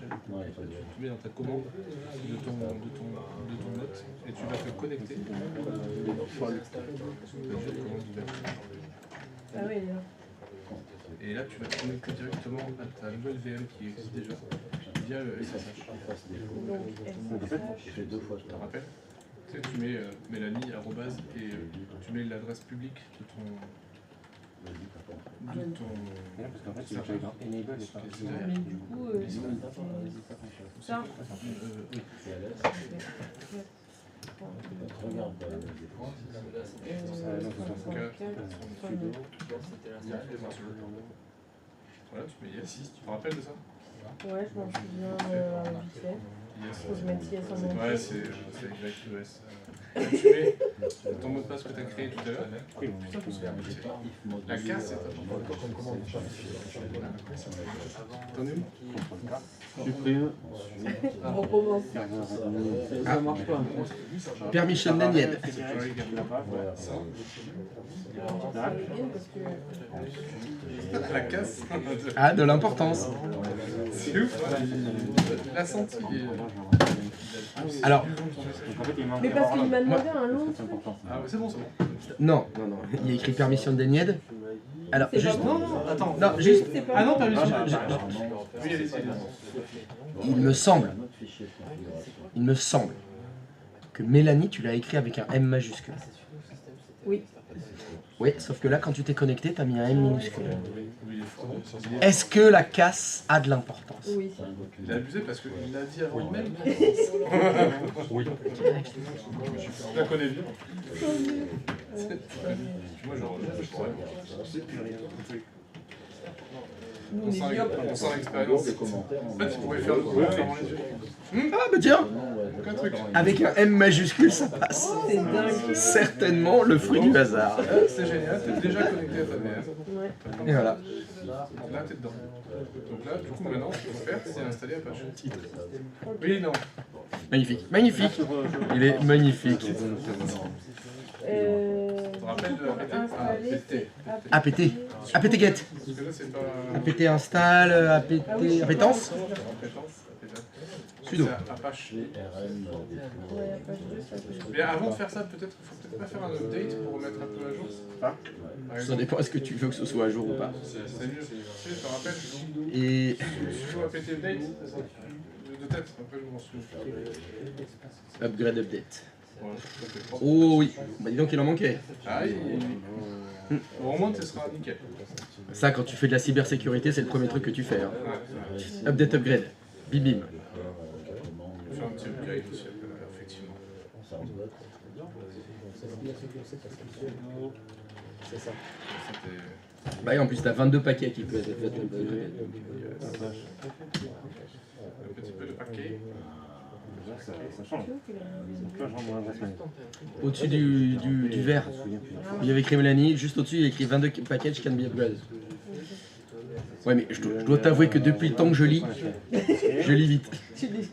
Tu mets dans ta commande de ton note et tu vas te connecter. Ah oui, là. Et là, tu vas te connecter directement à ta nouvelle VM qui existe déjà via le SSH. Donc, SSH. Tu te rappelles? Tu mets Mélanie, arrobase, et tu mets l'adresse publique de ton. Mais du coup, ça. Voilà, tu mets yes. Tu te rappelles de ça? Ouais, je m'en souviens vite fait. Yes. Faut que je mette yes en entier. Ouais, c'est YES. Tu mets ton mot de passe que tu as créé tout à l'heure. La casse, c'est t'en es où? On recommence. Ça marche pas. Permission denied. La casse. Ah, de l'importance. C'est ouf. La senti. Alors, Mais parce qu'il m'a demandé un long truc. Ah ouais, c'est bon, c'est bon. non, il y a écrit permission denied. Alors, C'est juste. pas bon. Non, attends. Non, juste. C'est pas Ah non, bon. permission. Oui, allez-y. Il me semble que Mélanie, tu l'as écrit avec un M majuscule. Oui. Oui, sauf que là, quand tu t'es connecté, tu as mis un M minuscule. Oui, il est fort. Est-ce que la casse a de l'importance? Oui. Il a abusé parce qu'il l'a dit avant lui-même. Oui. Je la connais bien. Moi, je pourrais. Nous, On on est sent bien. l'expérience. En fait, il pourrait faire le coup en fermant les yeux. Ah bah tiens, Aucun truc. avec un M majuscule, ça passe. C'est dingue. Certainement le fruit du hasard. C'est génial, t'es déjà connecté à ta VM. Ouais. Et voilà. Là, t'es dedans. Donc là, du coup, maintenant, ce qu'il faut faire, c'est installer Apache. Oui, non. Magnifique, magnifique. Il est magnifique. Tu te rappelles de APT? APT. APT get. Parce que là, c'est pas. APT install, APT. Appétence. Sudo. C'est Apache. Ouais, Apache 2, ça peut. Mais avant de faire ça, faut peut-être pas faire un update pour remettre un peu à jour. Par Ça exemple, dépend, est-ce que tu veux que ce soit à jour ou pas. c'est mieux. Tu sais, je te rappelle, Et. sudo APT update, de tête, après je m'en souviens. Upgrade update. Voilà, ça fait propre. Oh oui, bah dis donc il en manquait. Ah, bon, au moins, ce sera nickel. Ça, quand tu fais de la cybersécurité, c'est le premier truc que tu fais. Hein. Ouais. Update, upgrade. Bim bim. Je vais faire un petit upgrade aussi, effectivement. C'était. Bah et en plus t'as 22 paquets qui peuvent être upgradés. Un petit peu de paquet. Ça change. Au-dessus du vert, il y avait écrit Mélanie, juste au-dessus il y a écrit 22 packages can be upgraded. Ouais mais je dois t'avouer que depuis le temps que je lis vite. Tu dis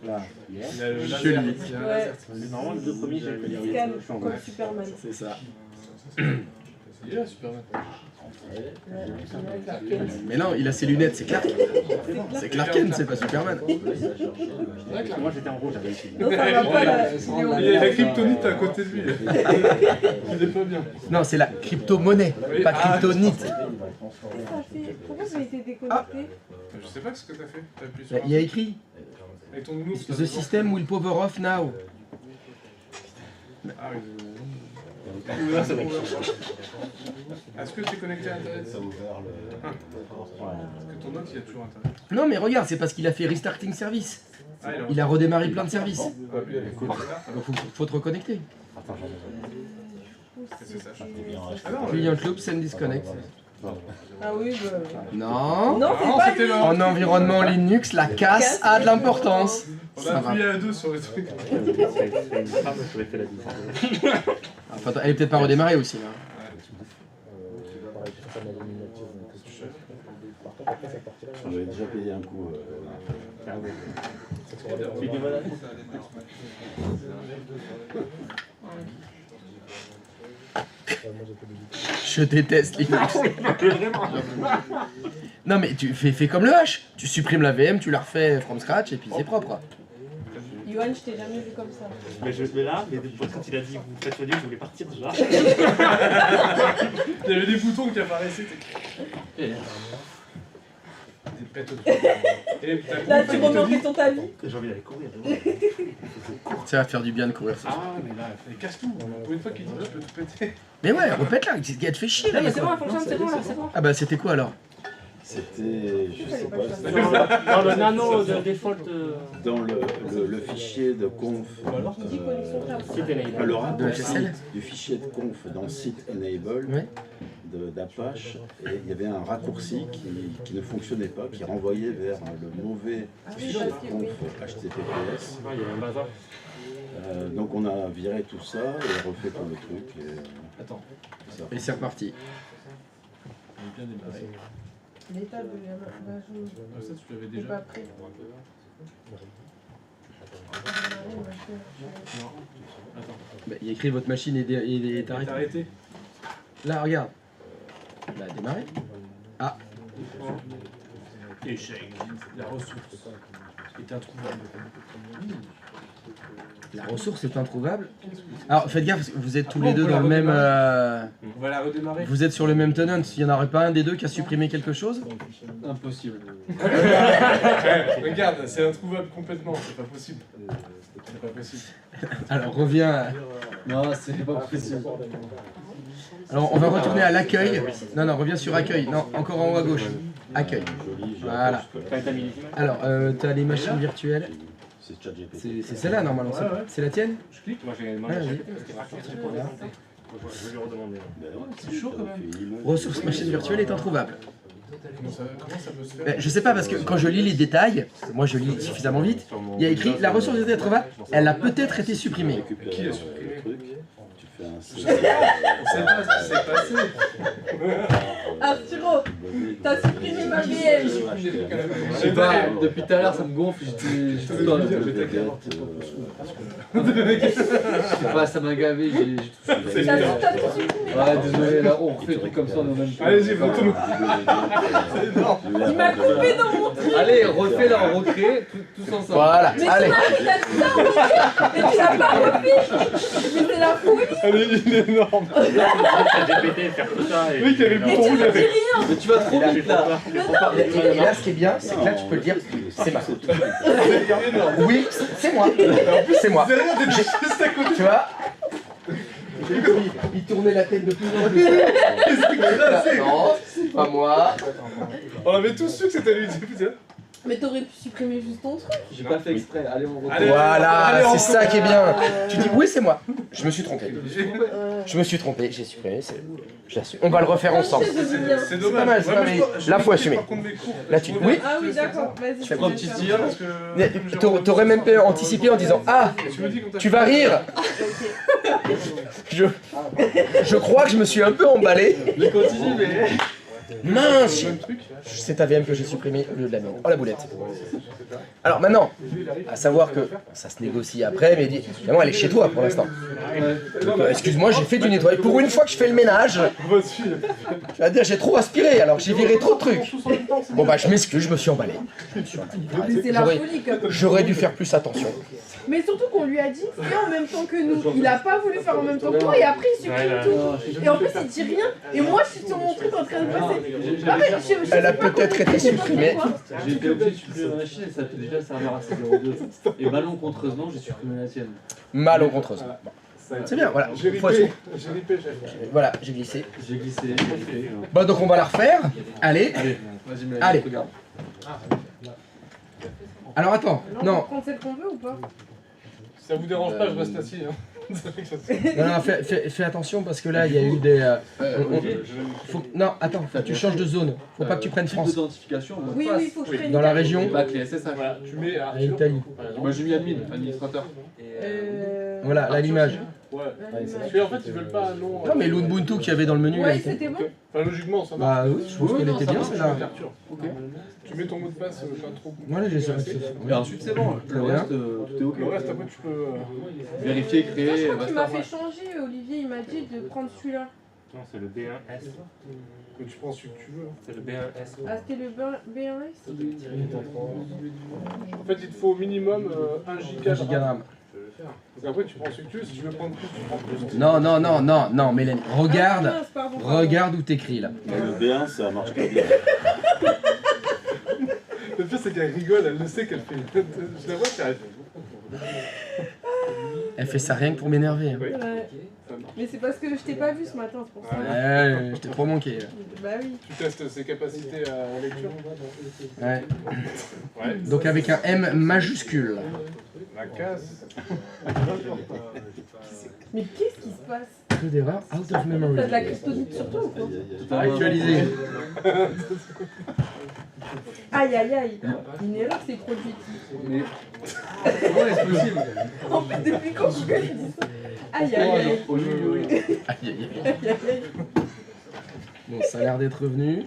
Là, Il a le Je laser. Ouais. Il a un laser. normalement, les deux premiers, j'ai Il scanne comme Superman. C'est ça. Il est là, Superman. Ouais, Clark Kent. Mais non, il a ses lunettes, c'est Clark. C'est Clark Kent, c'est pas Superman. Moi, j'étais en rouge, j'avais ici. Non, ça va pas là. Il y a la kryptonite à côté de lui. Il est pas bien. Non, c'est la crypto-monnaie, pas kryptonite. Pourquoi ça a été déconnecté? Je sais pas ce que t'as fait. T'as appuyé sur Il y a écrit avec ton nounou. The system will power off now. Ah oui. Est-ce que tu es connecté à Internet? Est-ce que ton note, il y a toujours Internet? Non mais regarde, c'est parce qu'il a fait restarting service. Ah, Il a redémarré plein de services. Ah, oui, écoute. Donc faut te reconnecter. C'est ça. Client loop, send disconnect. Ah oui, bah. Non. Non, c'est Non, pas c'était lui. là. En environnement Linux, la casse a de l'importance. On Ça a va. appuyé à deux sur les trucs. Enfin, elle est peut-être pas redémarrée aussi là. J'avais déjà payé un coup. Je déteste Linux. Non mais tu fais comme le H. Tu supprimes la VM, tu la refais from scratch et puis c'est propre. Yoann, je t'ai jamais vu comme ça. Mais je vais là, mais quand il a dit vous faites le livre, je voulais partir déjà. Il y avait des boutons qui apparaissaient. Des pètes au Là, tu remets en question ta vie. J'ai envie d'aller courir. Ça va faire du bien de courir ça. Ah, mais là, il casse tout. Pour une fois qu'il dit je peux tout péter. Mais ouais, repète là, elle te fait chier là. Non mais c'est bon, elle fonctionne, c'est bon là, c'est bon. Ah bah c'était quoi alors? C'était, je sais pas, c'était Dans le nano de default. dans le fichier de conf, le raccourci FSL. du fichier de conf dans site enable Ouais. d'Apache, et il y avait un raccourci qui ne fonctionnait pas, qui renvoyait vers le mauvais fichier de conf HTTPS. Il y a un bazar. Donc on a viré tout ça et refait tout le truc. Et, Attends. ça. Et c'est reparti. On est bien démarré. L'état de la Ah, ça, tu l'avais T'es déjà. pas prêt. Non. Attends. Bah, il y a écrit votre machine est T'as arrêtée. arrêté. Là regarde. Bah démarrer. Ah. Échec. La ressource est introuvable. La ressource est introuvable. Alors faites gaffe, parce que vous êtes tous les deux on peut dans la le même. On va la redémarrer. Vous êtes sur le même tenant. Il n'y en aurait pas un des deux qui a supprimé quelque chose? Impossible. Regarde, c'est introuvable complètement, c'est pas possible. C'est pas possible. Alors reviens. Non, c'est pas possible. Alors on va retourner à l'accueil. Non, reviens sur accueil. Non, encore en haut à gauche. Accueil. Joli, je Voilà. pense que- T'as mis les images. Alors, t'as les machines virtuelles. C'est ChatGPT. C'est celle-là normalement. Ouais, ouais. C'est la tienne? Je clique. Moi j'ai Ouais, vas-y. demandé parce que par contre, je vais lui redemander. Ben ouais, C'est chaud quand même. Ressources machine virtuelle est introuvable. Comment ça peut se faire? Je sais pas parce que quand je lis les détails, moi je lis suffisamment vite, il y a écrit la ressource est introuvable, elle a peut-être été supprimée. Récupérer Qui l'a le supprimé? truc, tu fais un On sait pas ce qui s'est passé. Arturo, t'as supprimé ma VM. Je sais pas, depuis tout à l'heure ça me gonfle, j'ai tout le temps. Je sais pas, ça m'a gavé, j'ai tout supprimé. T'as tout supprimé. Ouais, désolé, là on refait des trucs comme ça, on a même pas. Allez-y, retourne. Il m'a coupé dans mon truc. Allez, refais-la, on recrée, tous ensemble. Voilà, Mais allez. tu m'as dit ça en midi. Mais tu l'as pas refait. Mais c'est la folie. Allez, il est énorme. GPT, faire tout ça. Oui, qui avait le Et bouton tu rouge me dis avec. rien. Mais tu vas trop vite là. Et là ce qui est bien, c'est que là tu peux le dire, c'est ma faute. C'est énorme. Oui, c'est moi. C'est moi. Derrière, t'es juste à côté. Tu vois? Il tournait la tête de plus en plus. Non, c'est pas moi. On avait tous su que c'était lui. Putain. Mais t'aurais pu supprimer juste ton truc. J'ai pas fait exprès, allez on recrée. Allez, Voilà, allez, on c'est ça qui est bien. Tu dis Euh, oui, c'est moi. Je me suis trompé. Je me suis trompé, j'ai supprimé. J'assume. On va le refaire ensemble. C'est dommage. pas mal, c'est pas mal. Là, faut assumer. Par contre, mes cours. Là, tu- oui. Ah oui, d'accord. Vas-y. fais je un vais petit faire. tir. Parce que. Mais T'aurais même pu anticiper en disant ah, Tu me dis quand t'as tu vas rire. Je crois que je me suis un peu emballé. Mais continue, mais. Mince, le même truc. c'est ta VM que j'ai supprimée au lieu de la mienne. Oh la boulette. Alors maintenant, à savoir que ça se négocie après, mais évidemment elle est chez toi pour l'instant. Donc, excuse-moi, j'ai fait du nettoyage. Pour une fois que je fais le ménage, je vais dire j'ai trop aspiré, alors j'ai viré trop de trucs. Bon bah je m'excuse, je me suis emballé. Mais c'est la J'aurais- folie comme. J'aurais dû faire plus attention. Mais surtout qu'on lui a dit fais en même temps que nous. Il a pas voulu faire en même temps que toi et après il supprime tout. Et en plus il dit rien. Et moi je suis sur mon truc en train de passer. Ah mais je Elle a sais pas peut-être comment- été je sais pas supprimée. pourquoi. J'ai été obligé de supprimer ma machine et ça fait déjà serveur à 02. Et malencontreusement, j'ai supprimé la tienne. Mal au contreuse. C'est bien, voilà. J'ai Faut ripé. assumer. J'ai ripé, j'ai. Voilà, j'ai glissé. J'ai glissé, j'ai fait. Bon donc on va la refaire. Allez. Vas-y, mais Allez. regarde. Alors attends, On non, prend celle qu'on veut ou pas? Si ça vous dérange pas, je reste assis. Hein. non, fais attention parce que là il y a eu des. Non, attends, tu changes de zone. Faut pas que tu prennes Type France. d'authentification, mot de Oui, passe. oui, il faut que je prenne Dans la Italie. région, Bah, clé SSH. Voilà, tu mets à Arthur. Italie. Moi j'ai mis admin, administrateur. Voilà, là l'image. Ouais. l'image. Parce qu'en fait, ils veulent pas un nom. Non mais l'Ubuntu qu'il y avait dans le menu, elle Ouais, était- c'était bon. Enfin, logiquement, ça marche. Bah oui, je pense Oui, qu'elle non, était ça bien marche, celle-là. Arthur. Tu mets ton mot de passe pas trop. Voilà, j'ai ça. Et ensuite c'est bon, le bien. reste, tout est ok. Le reste, après, tu peux. Vérifier, Moi, créer, je crois qu'il m'a basta. fait changer, Olivier, il m'a dit de prendre celui-là. Non, c'est le B1S. Que tu prends celui que tu veux. C'est le B1S. Ah, c'était le B1S? En fait, il te faut au minimum 1 giga de Giga de RAM. RAM. Donc après, tu prends celui que tu veux. Si tu veux prendre plus, tu prends plus. Non, Mélanie. Regarde, Ah, mince, pardon. regarde où t'écris là. Mais le B1, ça marche pas bien. Le pire, c'est qu'elle rigole, elle le sait qu'elle fait. Je la vois, elle fait. Elle fait ça rien que pour m'énerver. Oui. Ouais. Mais c'est parce que je t'ai pas vu ce matin, c'est pour ça. Ouais, je t'ai trop manqué. Bah oui. Tu testes ses capacités à lecture. Ouais. Ouais. Donc avec un M majuscule. La casse. Mais qu'est-ce qui se passe? Peu d'erreurs, out of T'as memory. de la kryptonite sur toi ou quoi? Actualisé. Aïe aïe aïe. Une erreur s'est produite. Mais comment est-ce possible? En fait, depuis quand je dis ça? Aïe aïe aïe. Au lieu, oui. Aïe, aïe, aïe. Aïe aïe aïe. Bon, ça a l'air d'être revenu.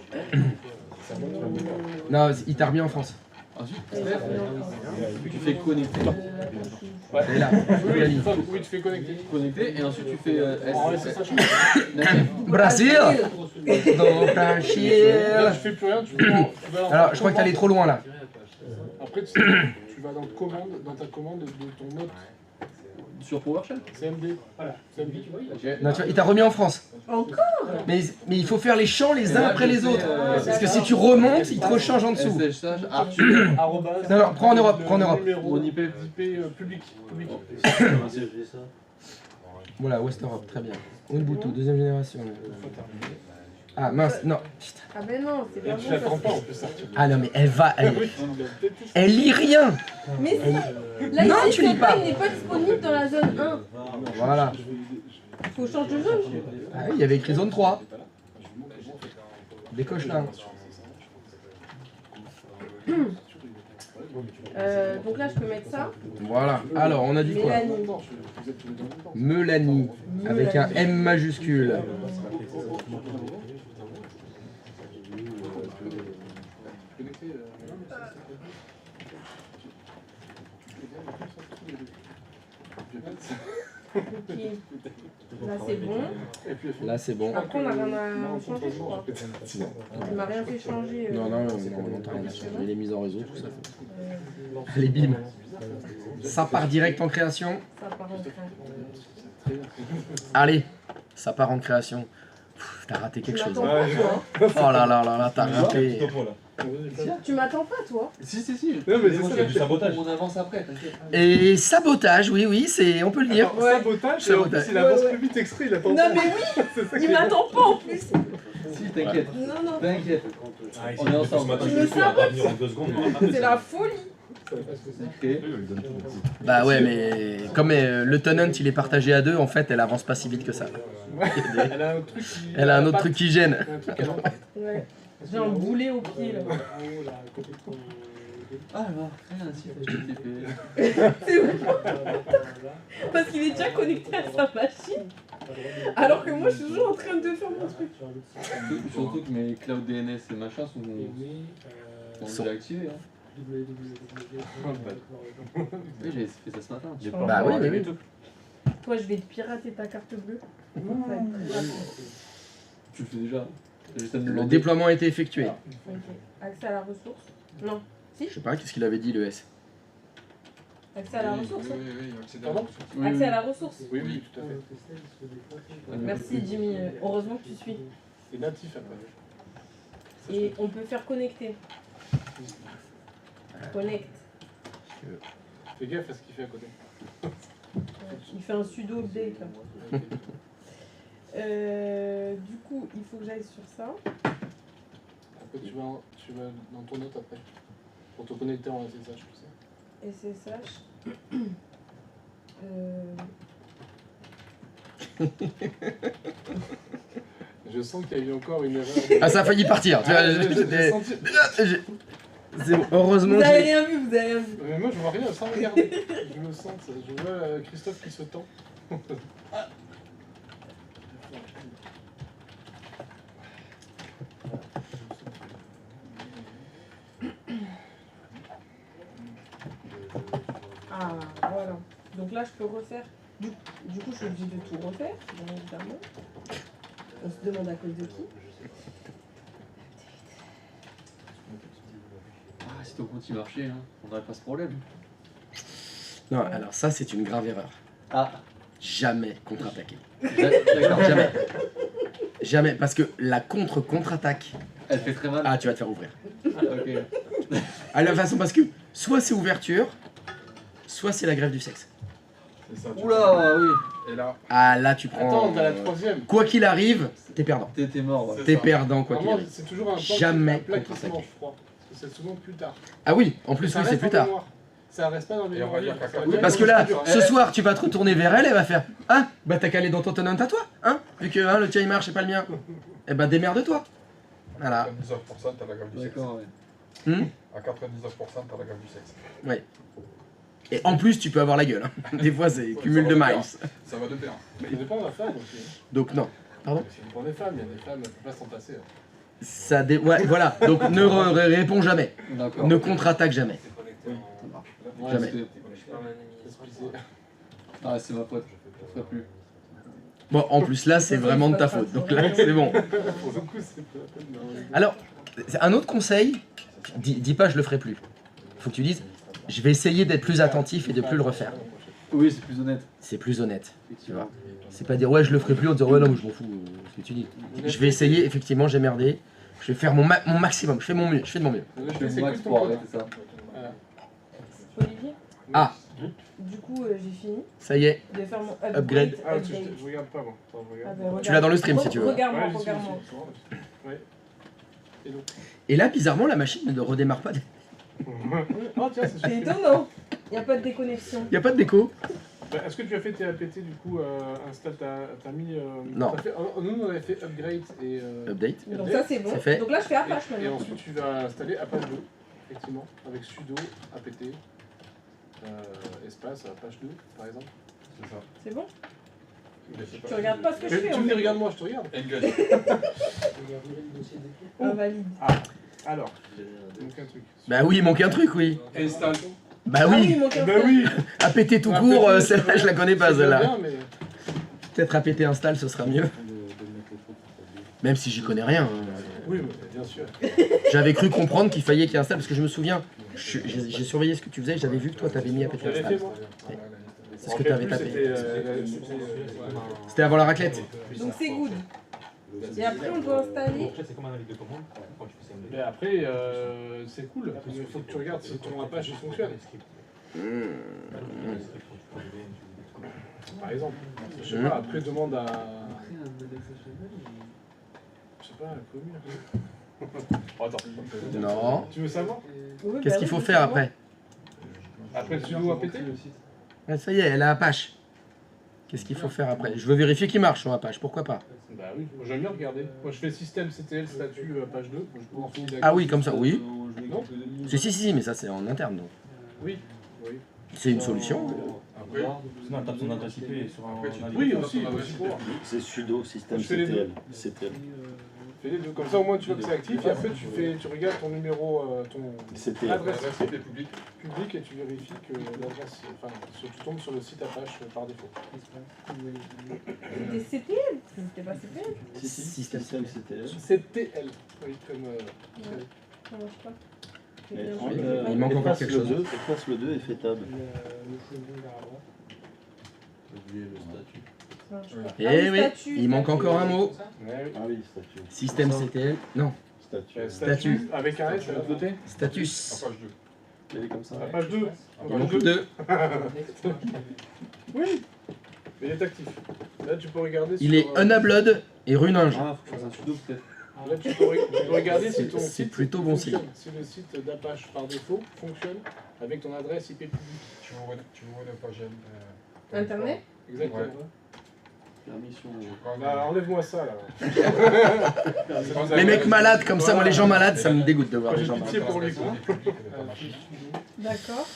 Non, il t'a remis en France. Ensuite, tu fais connecter. Elle est là. Mélanie. Oui, tu fais connecter. Connecter et ensuite tu fais S. Brésil. Non, Là, Brésil. tu fais plus rien, tu vas dans Alors, je crois que t'es allé trop loin là. Après, tu vas dans ta commande de ton note Sur PowerShell. CMD. Voilà, CMD. Non, tu vois, il t'a remis en France. Encore? Mais il faut faire les champs les uns après les autres. Parce que si tu remontes, il te rechange en dessous. SSH Arthur. Arrobase. Non, prends en Europe, prends en Europe. Numéro Mon IP. public. Voilà, West Europe, très bien. Ubuntu, deuxième génération. Ah mince, non. Putain. Ah ben non, c'est pas Tu bon. l'attends ça. pas en plus. Ça. Ah non, mais elle lit rien. Mais si! Là, Non, ici, tu lis ce pas. pain n'est pas disponible dans la zone 1. Voilà. Faut changer de zone. Ah oui, il y avait écrit zone 3. Décoche là. Donc là, je peux mettre ça. Voilà. Alors, on a dit quoi? Mélanie. Melanie. Avec un M majuscule. Ok. Là, c'est bon. Là, c'est bon. Après, on n'a rien à changer, je crois. Il m'a rien fait changer. Non, t'as rien à changer. Les mises en réseau, tout ça. Allez, bim. Ça part direct en création. Ça part en train. Allez, ça part en création. Pff, t'as raté quelque Tu chose. m'attends Hein. pas, toi. Oh là là là là, t'as raté. Tu m'attends pas, toi. Si. Non, mais c'est Moi, ça, j'ai du sabotage. On avance après, t'inquiète. Et sabotage, oui, c'est, on peut le dire. Ouais. Sabotage, et en plus, il avance plus vite exprès, il attend. Non, mais oui! C'est ça qui Il est m'attend pas en plus. Si, t'inquiète. Non, non. T'inquiète. On est ensemble. Tu me sabotes. En 2 secondes, C'est la folie. Ok. Bah ouais, mais comme le Tenant il est partagé à deux, en fait, elle avance pas si vite que ça. Elle a un truc qui. Elle a un autre truc qui gêne. Un truc qu'elle empâte. Ouais. J'ai un boulet au pied, là. Ah, alors, rien, si, HTTP. C'est ouf. Parce qu'il est déjà connecté à sa machine. Alors que moi, je suis toujours en train de faire mon truc. Surtout que mes cloud DNS et machin sont déjà activés. Hein. Oui, j'ai fait ça ce matin. Bah oui. Toi, je vais te pirater ta carte bleue. Ça va être très rapide. Tu le fais déjà. T'as juste à me Le demander. déploiement a été effectué. Ok. Accès à la ressource. Non. Je sais pas, qu'est-ce qu'il avait dit le S? Accès à la ressource. Pardon? Oui, Accès à la ressource. Oui, oui, tout à fait. Merci Jimmy. Heureusement que tu suis. C'est natif après. Et on peut faire connecter. Connect. Fais gaffe à ce qu'il fait à côté. Il fait un sudo update là. Du coup, il faut que j'aille sur ça. Après, tu vas dans ton note après. Pour te connecter en SSH, tu sais. SSH. Je sens qu'il y a eu encore une erreur. Ah, ça a failli partir. Tu vois, Ah, j'ai senti. c'est bon, heureusement Vous avez que rien vu, vous avez rien vu. Mais moi, je vois rien sans regarder. Je me sens, je vois Christophe qui se tend. Ah, voilà. Donc là, je peux refaire. Du coup, je suis obligée de tout refaire, bien évidemment. On se demande à cause de qui. Ah, si ton compte il marchait, hein, on n'aurait pas ce problème. Non, alors ça, c'est une grave erreur. Ah, Jamais contre-attaquer. d'accord. Jamais. Jamais, parce que la contre-attaque, Elle fait très mal. ah, tu vas te faire ouvrir. Ok. À la façon, parce que soit c'est ouverture, soit c'est la grève du sexe. C'est ça. Oula, oui. Et là. Ah, là, tu prends. Attends, t'as la troisième. Quoi qu'il arrive, t'es perdant. T'es mort. Ouais. C'est T'es ça. perdant, quoi qu'il Vraiment, arrive. c'est toujours un Jamais plat qui se contre-attaquer. mange froid. Parce que c'est souvent plus tard. Ah oui, en plus, Ça oui, c'est reste plus en tard. mémoire. Ça reste pas dans les Et on va dire mémoires. qu'à Ça va Parce dire que là, dur. ce soir, tu vas te retourner vers elle, elle va faire ah, bah t'as qu'à aller dans ton tenant à toi, hein, vu que hein, le tien il marche et pas le mien. Eh ben démerde-toi. Voilà. À 99%, t'as la grève du sexe. D'accord, ouais. À 99%, t'as la grève du sexe. Et en plus, tu peux avoir la gueule. Hein. Des fois, c'est cumul de miles. Ça va de pair. Mais ça dépend de la femme aussi. Donc non. Pardon. Ça dépend des femmes. Il y a des femmes, elles peuvent pas s'en passer. Ouais, voilà. Donc ne réponds jamais. D'accord. Ne contre-attaque jamais. Ouais, Jamais. c'est splitté. Ah, c'est ma faute. Je ferai plus. Bon, en plus là, c'est vraiment de ta faute. Donc là, c'est bon. Pour le coup, c'est pas la peine de- Alors, c'est un autre conseil, dis pas je le ferai plus. Faut que tu dises, je vais essayer d'être plus attentif et de plus le refaire. Oui, c'est plus honnête. C'est plus honnête. Effectivement. C'est pas dire ouais je le ferai plus en disant ouais non mais je m'en fous ce que tu dis. Je vais essayer, effectivement j'ai merdé. Je vais faire mon maximum, je fais mon mieux, je fais de mon mieux. Le Je jeu, fais c'est mon max que ton pour pote. arrêter ça. Voilà. Olivier, Ah, du coup, j'ai fini ça y est, de faire mon Upgrade. Ah, je regarde pas, moi. Attends, je Ah, regarde. ben, regarde. Tu l'as dans le stream, si tu veux. Regarde-moi, Ouais, j'y suis, regarde-moi. j'y suis. Ouais. Et donc Et là bizarrement la machine ne redémarre pas. Oh, tiens, c'est C'est étonnant. Il n'y a pas de déconnexion. Y a pas de déco. Bah, est-ce que tu as fait tes APT du coup install, t'as mis. Non. t'as fait- nous on avait fait upgrade et. Update. Donc ça, c'est bon. C'est fait. Donc là, je fais Apache Et maintenant. ensuite tu vas installer Apache 2, effectivement, avec sudo apt espace Apache 2 par exemple. C'est ça. C'est bon. Mais c'est Tu pas- regardes pas ce que je Mais fais. tu en me dis fait. regarde-moi, je te regarde. Engage. On valide. Alors, donc un truc. Bah oui, il manque un truc, oui. Install. Bah Ah oui, il oui, manque un Bah truc. oui. APT tout APT, court, c'est celle-là bien. je la connais pas C'est celle-là. bien, mais. Peut-être APT install ce sera mieux. Même si j'y connais rien. hein. Oui, mais bien sûr. J'avais cru comprendre qu'il fallait qu'il installe parce que je me souviens, j'ai surveillé ce que tu faisais, j'avais vu que toi t'avais mis APT J'avais fait install. moi. C'est ce que t'avais tapé. C'était, C'était avant la raclette. Donc c'est good. Et après, on doit installer. Mais après, c'est cool. Il faut que tu regardes si ton Apache il fonctionne. Par exemple, je sais pas, après demande à. Je sais pas, à la commune. Oh, attends. Non. Tu veux savoir? Oui, Qu'est-ce bah qu'il oui, faut je faire sais après? Après le sudo APT? Ah, ça y est, elle a Apache. Qu'est-ce qu'il faut faire après? Je veux vérifier qu'il marche son Apache, pourquoi pas? Bah oui, moi j'aime bien regarder. Moi je fais système CTL statut page 2. Moi, je peux en filer Ah oui, comme ça, oui. Non. Si, mais ça c'est en interne donc. Oui, oui. C'est une solution. Après, Sinon, elle tape son adresse IP sur un. Après, tu dis- Oui, aussi, aussi pour voir. C'est sudo système Je fais les CTL. CTL. Fais les deux, comme ça au moins tu vois que c'est actif et après tu regardes ton numéro, ton CTL. adresse l'adresse IP publique. publique et tu vérifies que l'adresse, enfin, tu tombes sur le site Apache par défaut. C'était CTL. C'était pas CTL. Système CTL. CTL, oui, comme. Ça marche pas. Il manque encore quelque chose. Efface le 2 et fais tab. Ça marche pas. Eh Ah oui, statut, il manque statut. encore un mot. Ouais, oui. Ah oui, statut. Système CTL. Non, Statut. Statut avec un S à l'autre côté. status. Page 2. Il est comme ça. Page 2. Il manque deux. Oui, mais il est actif. Là tu peux regarder. Il est unupload et runinge. Ah, faut que je fasse un sudo peut-être. Là tu peux regarder si ton C'est site plutôt bon fonctionne. Si le site d'Apache par défaut fonctionne avec ton adresse IP publique. Tu vois une page. Internet. Exactement. Ouais. Permission. Bah, enlève-moi ça là. Les mecs malades comme ça, moi les gens malades, ça me dégoûte de voir Moi, les j'ai gens pitié malades. pour lui quoi. D'accord.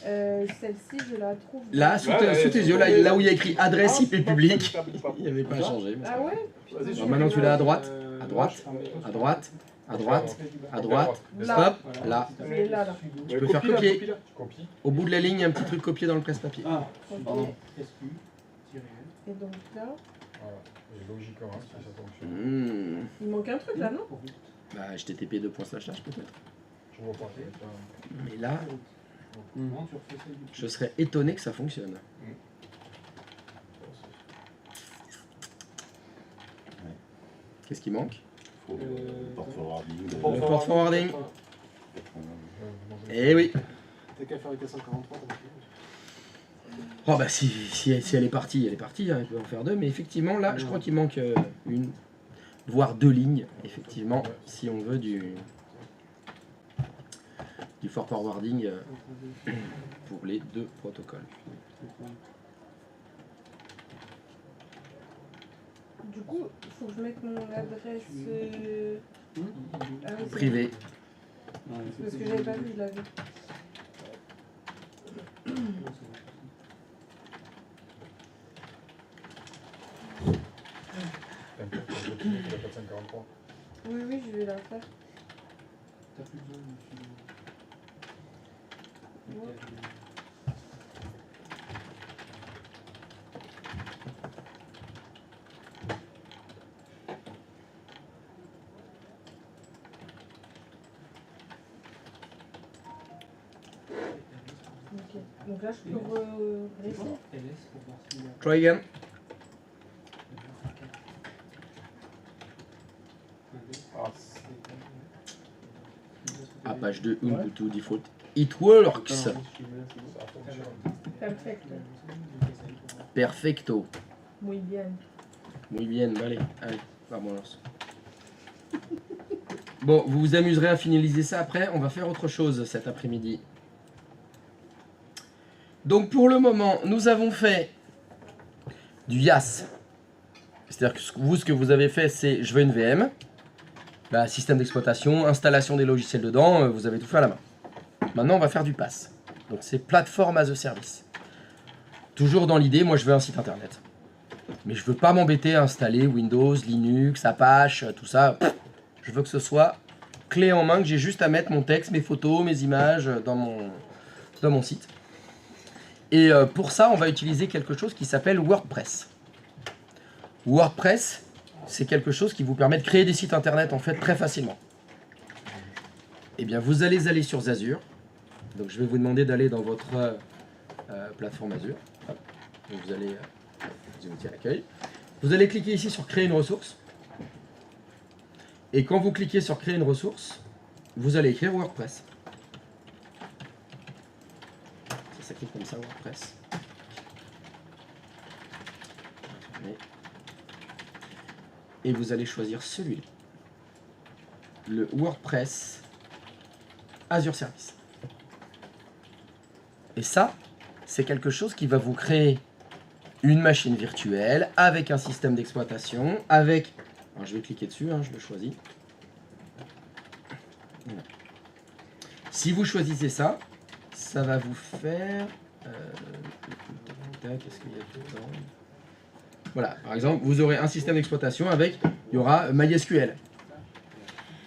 Celle-ci, je la trouve. Là, sous tes yeux, là où il y a écrit adresse IP publique, il n'y avait pas à changer. Ah ouais. Vas-y, Alors maintenant, tu l'as à droite, à droite, à droite, à droite, à droite, Là. stop, là. Je l'ai là. Tu peux faire copier. Copie là. Copie. Au bout de la ligne, il y a un petit truc copié dans le presse-papier. Ah, Ok. pardon. Et donc là. Voilà. Et logiquement, si ça fonctionne. Il manque un truc là, non? Bah, HTTP 2.// peut-être. Je vois pas. Mais là, je serais étonné que ça fonctionne. Qu'est-ce qui manque? Il faut le port forwarding. Le port forwarding. Eh oui. T'as qu'à faire les 443. Oh bah si elle est partie, elle est partie, hein, elle peut en faire deux, mais effectivement là je crois qu'il manque une, voire deux lignes, effectivement, si on veut du for forwarding pour les deux protocoles. Du coup, il faut que je mette mon adresse Privée. Parce que j'avais pas vu, je l'avais. Oui, je vais la faire. Ok. Donc là, je peux réessayer. Try again. Ah, page 2, Ubuntu default. It works. Perfect. Perfecto. Muy bien. Muy bien, allez, vamos. Bon, vous vous amuserez à finaliser ça après, on va faire autre chose cet après-midi. Donc pour le moment, nous avons fait du YAS. C'est-à-dire que vous, ce que vous avez fait, c'est je veux une VM, bah, système d'exploitation, installation des logiciels dedans, vous avez tout fait à la main. Maintenant, on va faire du PaaS. Donc c'est Platform as a Service. Toujours dans l'idée, moi je veux un site internet. Mais je veux pas m'embêter à installer Windows, Linux, Apache, tout ça. Je veux que ce soit clé en main, que j'ai juste à mettre mon texte, mes photos, mes images dans mon site. Et pour ça, on va utiliser quelque chose qui s'appelle WordPress. WordPress, c'est quelque chose qui vous permet de créer des sites internet en fait très facilement. Eh bien, vous allez aller sur Azure. Donc, je vais vous demander d'aller dans votre plateforme Azure. Hop. Donc, vous allez vous outils à l'accueil. Vous allez cliquer ici sur créer une ressource. Et quand vous cliquez sur créer une ressource, vous allez écrire WordPress. Ça s'écrit comme ça, WordPress. Et vous allez choisir celui-là. Le WordPress Azure Service. Et ça, c'est quelque chose qui va vous créer une machine virtuelle avec un système d'exploitation, avec... Alors je vais cliquer dessus, hein, je le choisis. Voilà. Si vous choisissez ça, ça va vous faire... Qu'est-ce qu'il y a dedans ? Voilà, par exemple, vous aurez un système d'exploitation avec... Il y aura MySQL.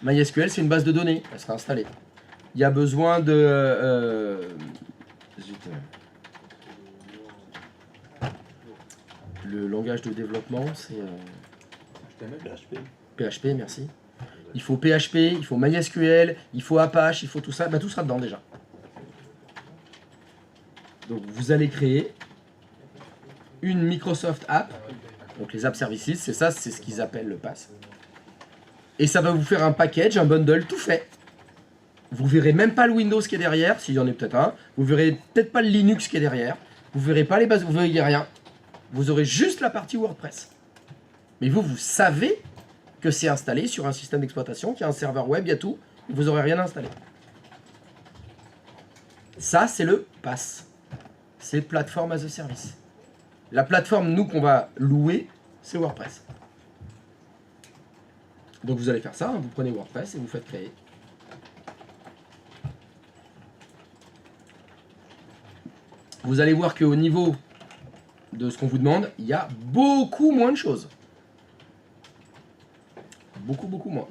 MySQL, c'est une base de données, elle sera installée. Il y a besoin de... Le langage de développement, c'est... PHP. PHP, merci. Il faut PHP, il faut MySQL, il faut Apache, il faut tout ça. Bah, tout sera dedans déjà. Donc vous allez créer une Microsoft App. Donc les App Services, c'est ça, c'est ce qu'ils appellent le PaaS. Et ça va vous faire un package, un bundle tout fait. Vous verrez même pas le Windows qui est derrière, s'il y en a peut-être un. Vous verrez peut-être pas le Linux qui est derrière. Vous verrez pas les bases, vous verrez rien. Vous aurez juste la partie WordPress. Mais vous savez que c'est installé sur un système d'exploitation, qu'il y a un serveur web, il y a tout, et vous n'aurez rien installé. Ça, c'est le PaaS. C'est Platform as a Service. La plateforme, nous, qu'on va louer, c'est WordPress. Donc vous allez faire ça, hein, vous prenez WordPress et vous faites créer. Vous allez voir qu'au niveau de ce qu'on vous demande, il y a beaucoup moins de choses. Beaucoup moins.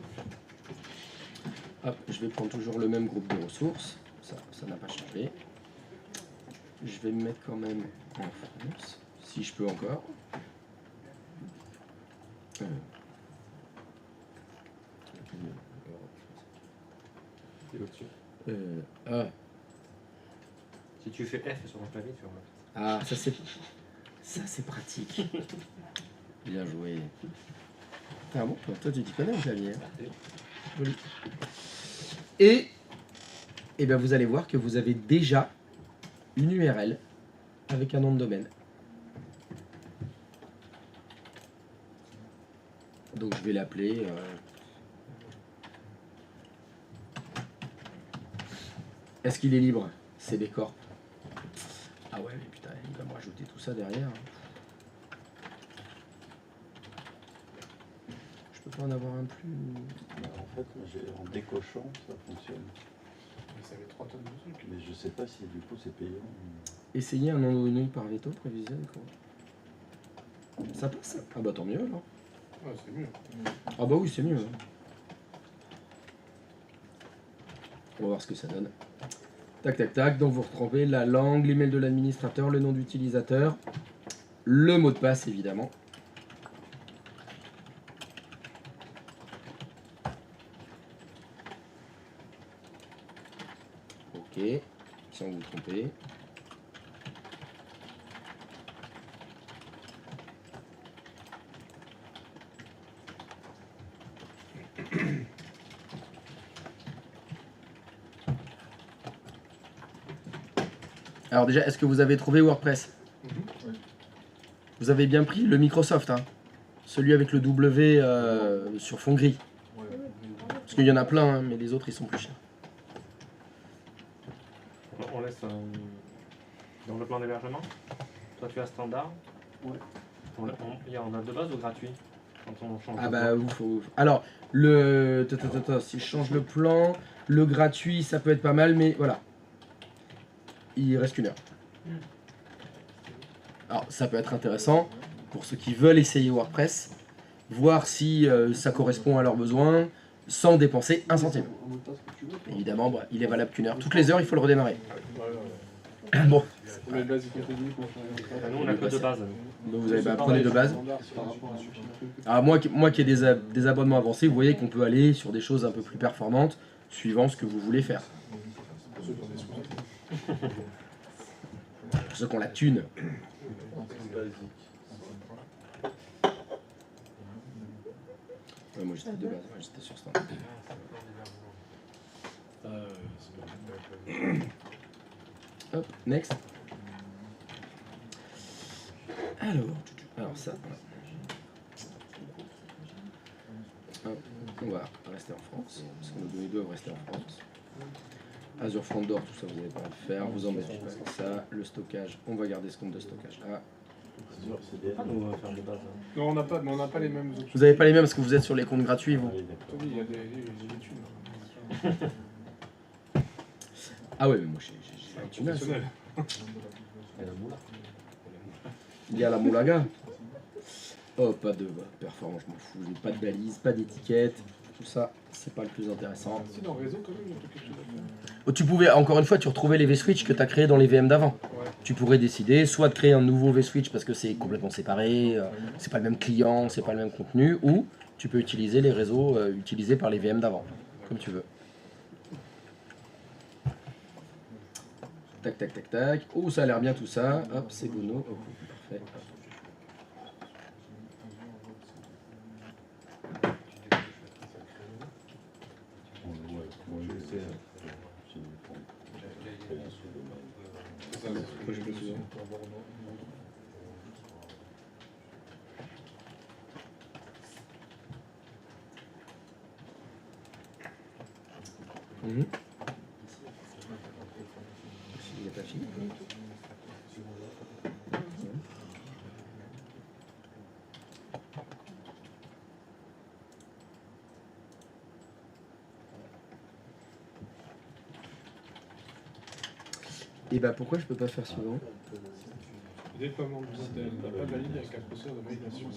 Hop, je vais prendre toujours le même groupe de ressources. Ça n'a pas changé. Je vais me mettre quand même en France, si je peux encore. Ah. Si tu fais F sur ton clavier, tu vois. Ah, ça c'est pratique. Bien joué. Ah bon, toi tu t'y connais en clavier. Hein. Joli. Et bien vous allez voir que vous avez déjà une URL avec un nom de domaine. Donc je vais l'appeler. Est-ce qu'il est libre? C'est des corps. Ah ouais, mais putain, il va me rajouter tout ça derrière. Je peux pas en avoir un plus. En fait, en décochant, ça fonctionne. Mais ça avait 3 tonnes de trucs. Mais je sais pas si du coup c'est payant. Essayez un nom de par veto, prévision. Ça passe? Ah bah tant mieux alors. Ouais, c'est mieux. Ah bah oui, c'est mieux. On va voir ce que ça donne. Tac, tac, tac. Donc vous retrouvez la langue, l'email de l'administrateur, le nom d'utilisateur, le mot de passe évidemment. Ok, sans vous tromper. Alors déjà, est-ce que vous avez trouvé WordPress? Vous avez bien pris le Microsoft, hein, celui avec le W sur fond gris. Parce qu'il y en a plein, hein, mais les autres ils sont plus chers. On laisse développement d'hébergement. Toi, tu as standard. Ouais. On a de base ou gratuit quand on change Ah de bah plan. ouf. Alors, le... si je change le plan, le gratuit ça peut être pas mal, mais voilà. Il reste une heure. Alors ça peut être intéressant pour ceux qui veulent essayer WordPress, voir si ça correspond à leurs besoins, sans dépenser un centime. Évidemment, bah, il est valable qu'une heure. Toutes les heures, il faut le redémarrer. Bon. Les bases hypothétiques, on fait. Nous, on a que de base. Donc vous avez prenez de base. Alors moi qui ai des abonnements avancés, vous voyez qu'on peut aller sur des choses un peu plus performantes, suivant ce que vous voulez faire. Pour ceux qui ont la thune. Ouais, moi j'étais de base, ouais, j'étais sur ça. Hop, next. Alors ça. Hop, on va rester en France, parce que nos données doivent rester en France. Azure Front Door, tout ça vous n'allez pas le faire, vous embêtez pas avec ça. Le stockage, on va garder ce compte de stockage là. Pas nous faire de base. Non, on n'a pas les mêmes options. Vous n'avez pas les mêmes parce que vous êtes sur les comptes gratuits, vous. Oui, il y a des thunes. Ah ouais, mais moi j'ai la thune. Professionnel. Il y a la moulaga. Oh, pas de performance, je m'en fous. J'ai pas de balise, pas d'étiquette. Tout ça, c'est pas le plus intéressant. Si, dans le réseau, quand même, il y a quelque chose à faire. Oh, tu pouvais, encore une fois, tu retrouvais les vSwitch que tu as créés dans les VM d'avant. Ouais. Tu pourrais décider soit de créer un nouveau vSwitch parce que c'est complètement séparé, c'est pas le même client, c'est pas le même contenu, ou tu peux utiliser les réseaux utilisés par les VM d'avant, comme tu veux. Tac, tac, tac, tac. Oh, ça a l'air bien tout ça. Hop, c'est Gono. Oh, parfait. Mhm. Il n'est pas fini. Et bah pourquoi je peux pas faire suivant? Déploiement du système n'a pas validé avec un processus de validation.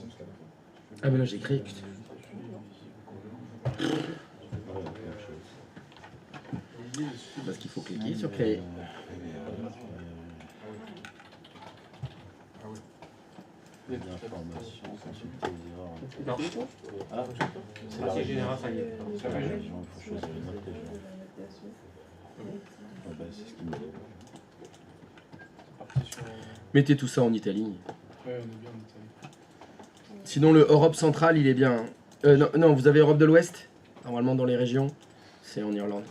Ah mais là j'ai créé. Parce qu'il faut cliquer sur créer. Il y a toute la Information, consulter les erreurs. Non. Ah, c'est la Ah, c'est région. général, ça y est. C'est la région, il faut choisir une autre région. Ah bah, c'est ce qu'il me dit. partie sur. Mettez tout ça en Italie. Ouais, on est bien en Italie. Sinon, le Europe centrale, il est bien. Non, non, vous avez Europe de l'Ouest. Normalement, dans les régions, c'est en Irlande.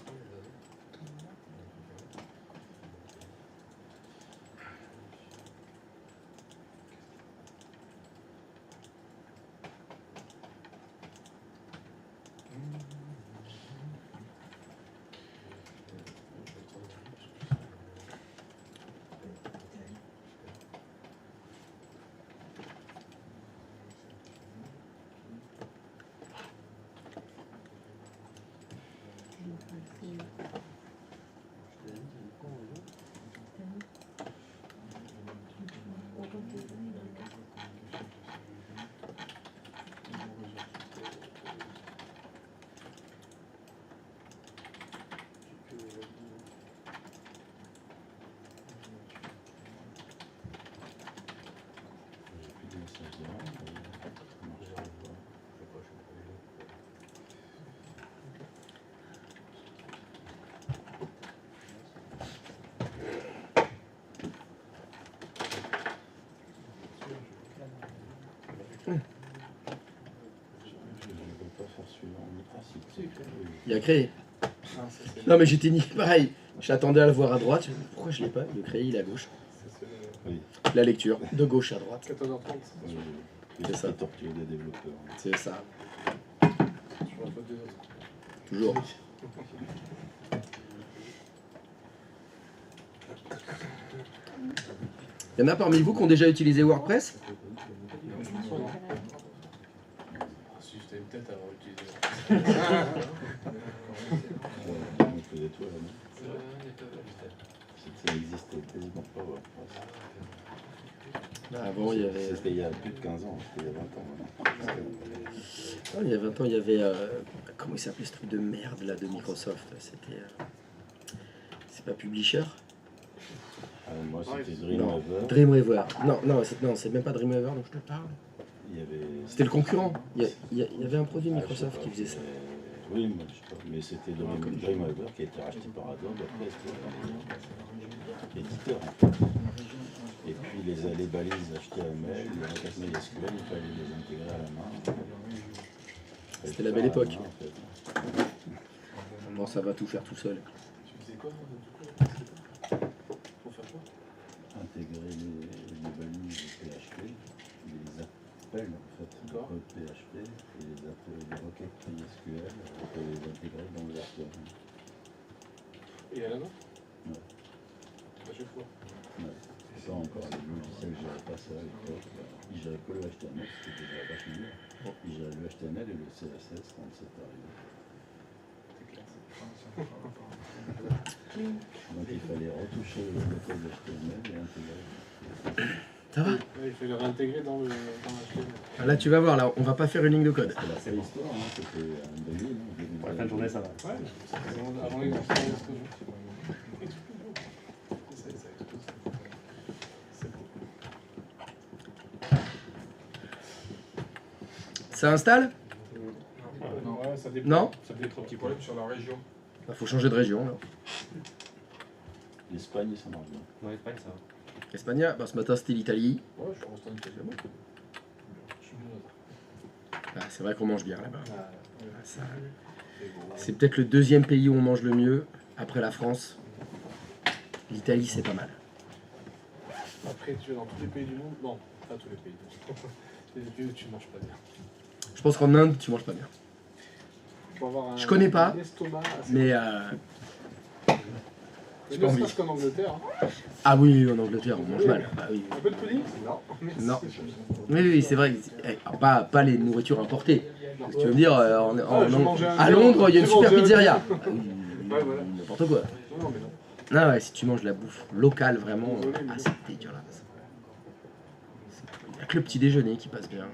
Il a créé. Ah, ça, c'est Non mais j'étais ni pareil. Je l'attendais à le voir à droite. Pourquoi je l'ai pas? Le créé il est à gauche. le La lecture de gauche à droite. 14h30. C'est ça. Torture des développeurs. C'est ça. Je vois pas des autres. Toujours. Il y en a parmi vous qui ont déjà utilisé WordPress? Je pense pas, non. Si j'étais une tête à avoir utilisé. On faisait tout là, non? Ça n'existait quasiment pas. Avant il y avait. C'était il y a plus de 15 ans, c'était il y a 20 ans. Maintenant. Ah, il y a 20 ans, il y avait. Comment il s'appelait ce truc de merde là de Microsoft? C'était. C'est pas Publisher? Moi c'était Non, Dreamweaver. Dreamweaver. Non, c'est même pas Dreamweaver dont je te parle. Il y avait... C'était le concurrent. Il y avait un produit Microsoft qui faisait ça. Oui, mais, je sais pas, mais c'était Dreamweaver qui a été racheté par Adobe. Après, c'était l'éditeur. Et puis les balises HTML, les requêtes MySQL, il fallait les intégrer à la main. C'était la belle époque. Main, en fait. Maintenant, ça va tout faire tout seul. Tu faisais quoi pour faire quoi? Intégrer les balises PHP, les appels en fait, de code PHP et les requêtes MySQL pour les intégrer dans le HTML. Et à la main? Ouais. À chaque fois. Ouais. Ça encore, les logiciels ne géraient pas ça à l'époque. Ils géraient que le HTML, c'était déjà vachement bien. Ils géraient le HTML et le CSS quand c'est arrivé. Donc il fallait retoucher le code HTML et intégrer. Ça va? Ouais, il fallait réintégrer dans HTML. Là, tu vas voir, là, on va pas faire une ligne de code. C'était la préhistoire, hein, c'était en 2000. Pour la fin de journée, ça va. Ouais, avant les explosions. Ça explose. C'est beau. Ça installe? Ouais, ça dépend. Non? Ça dépend. Petit problème sur la région. Bah, faut changer de région. Là. L'Espagne, ça marche bien. Dans l'Espagne, ça va. Espagne, bah, ce matin c'était l'Italie. Ouais, je suis resté en Italie. Je suis bien là. Ah, c'est vrai qu'on mange bien là-bas. Ah, ouais. Ah, ça- C'est peut-être le deuxième pays où on mange le mieux, après la France. L'Italie, c'est pas mal. Après, tu vas dans tous les pays du monde. Non, pas tous les pays du monde. Tu manges pas bien. Je pense qu'en Inde, tu manges pas bien. Faut avoir un, Je connais pas, un estomac assez- Mais Mais pas ne envie. serait-ce qu'en Angleterre. Hein. ah oui, en Angleterre, on mange mal. Ah, oui. Un peu de pudding? Non. Non. Oui, c'est vrai. Pas les nourritures importées. Non. Si tu veux me dire, je mangeais un à jour, Londres, il y a une je super mangeais un pizzeria. jour. Ah oui, Ouais, voilà. n'importe quoi. Non, mais non. Non, ouais, si tu manges la bouffe locale, vraiment, Désolé, mais c'est dégueulasse. Il n'y a que le petit déjeuner qui passe bien.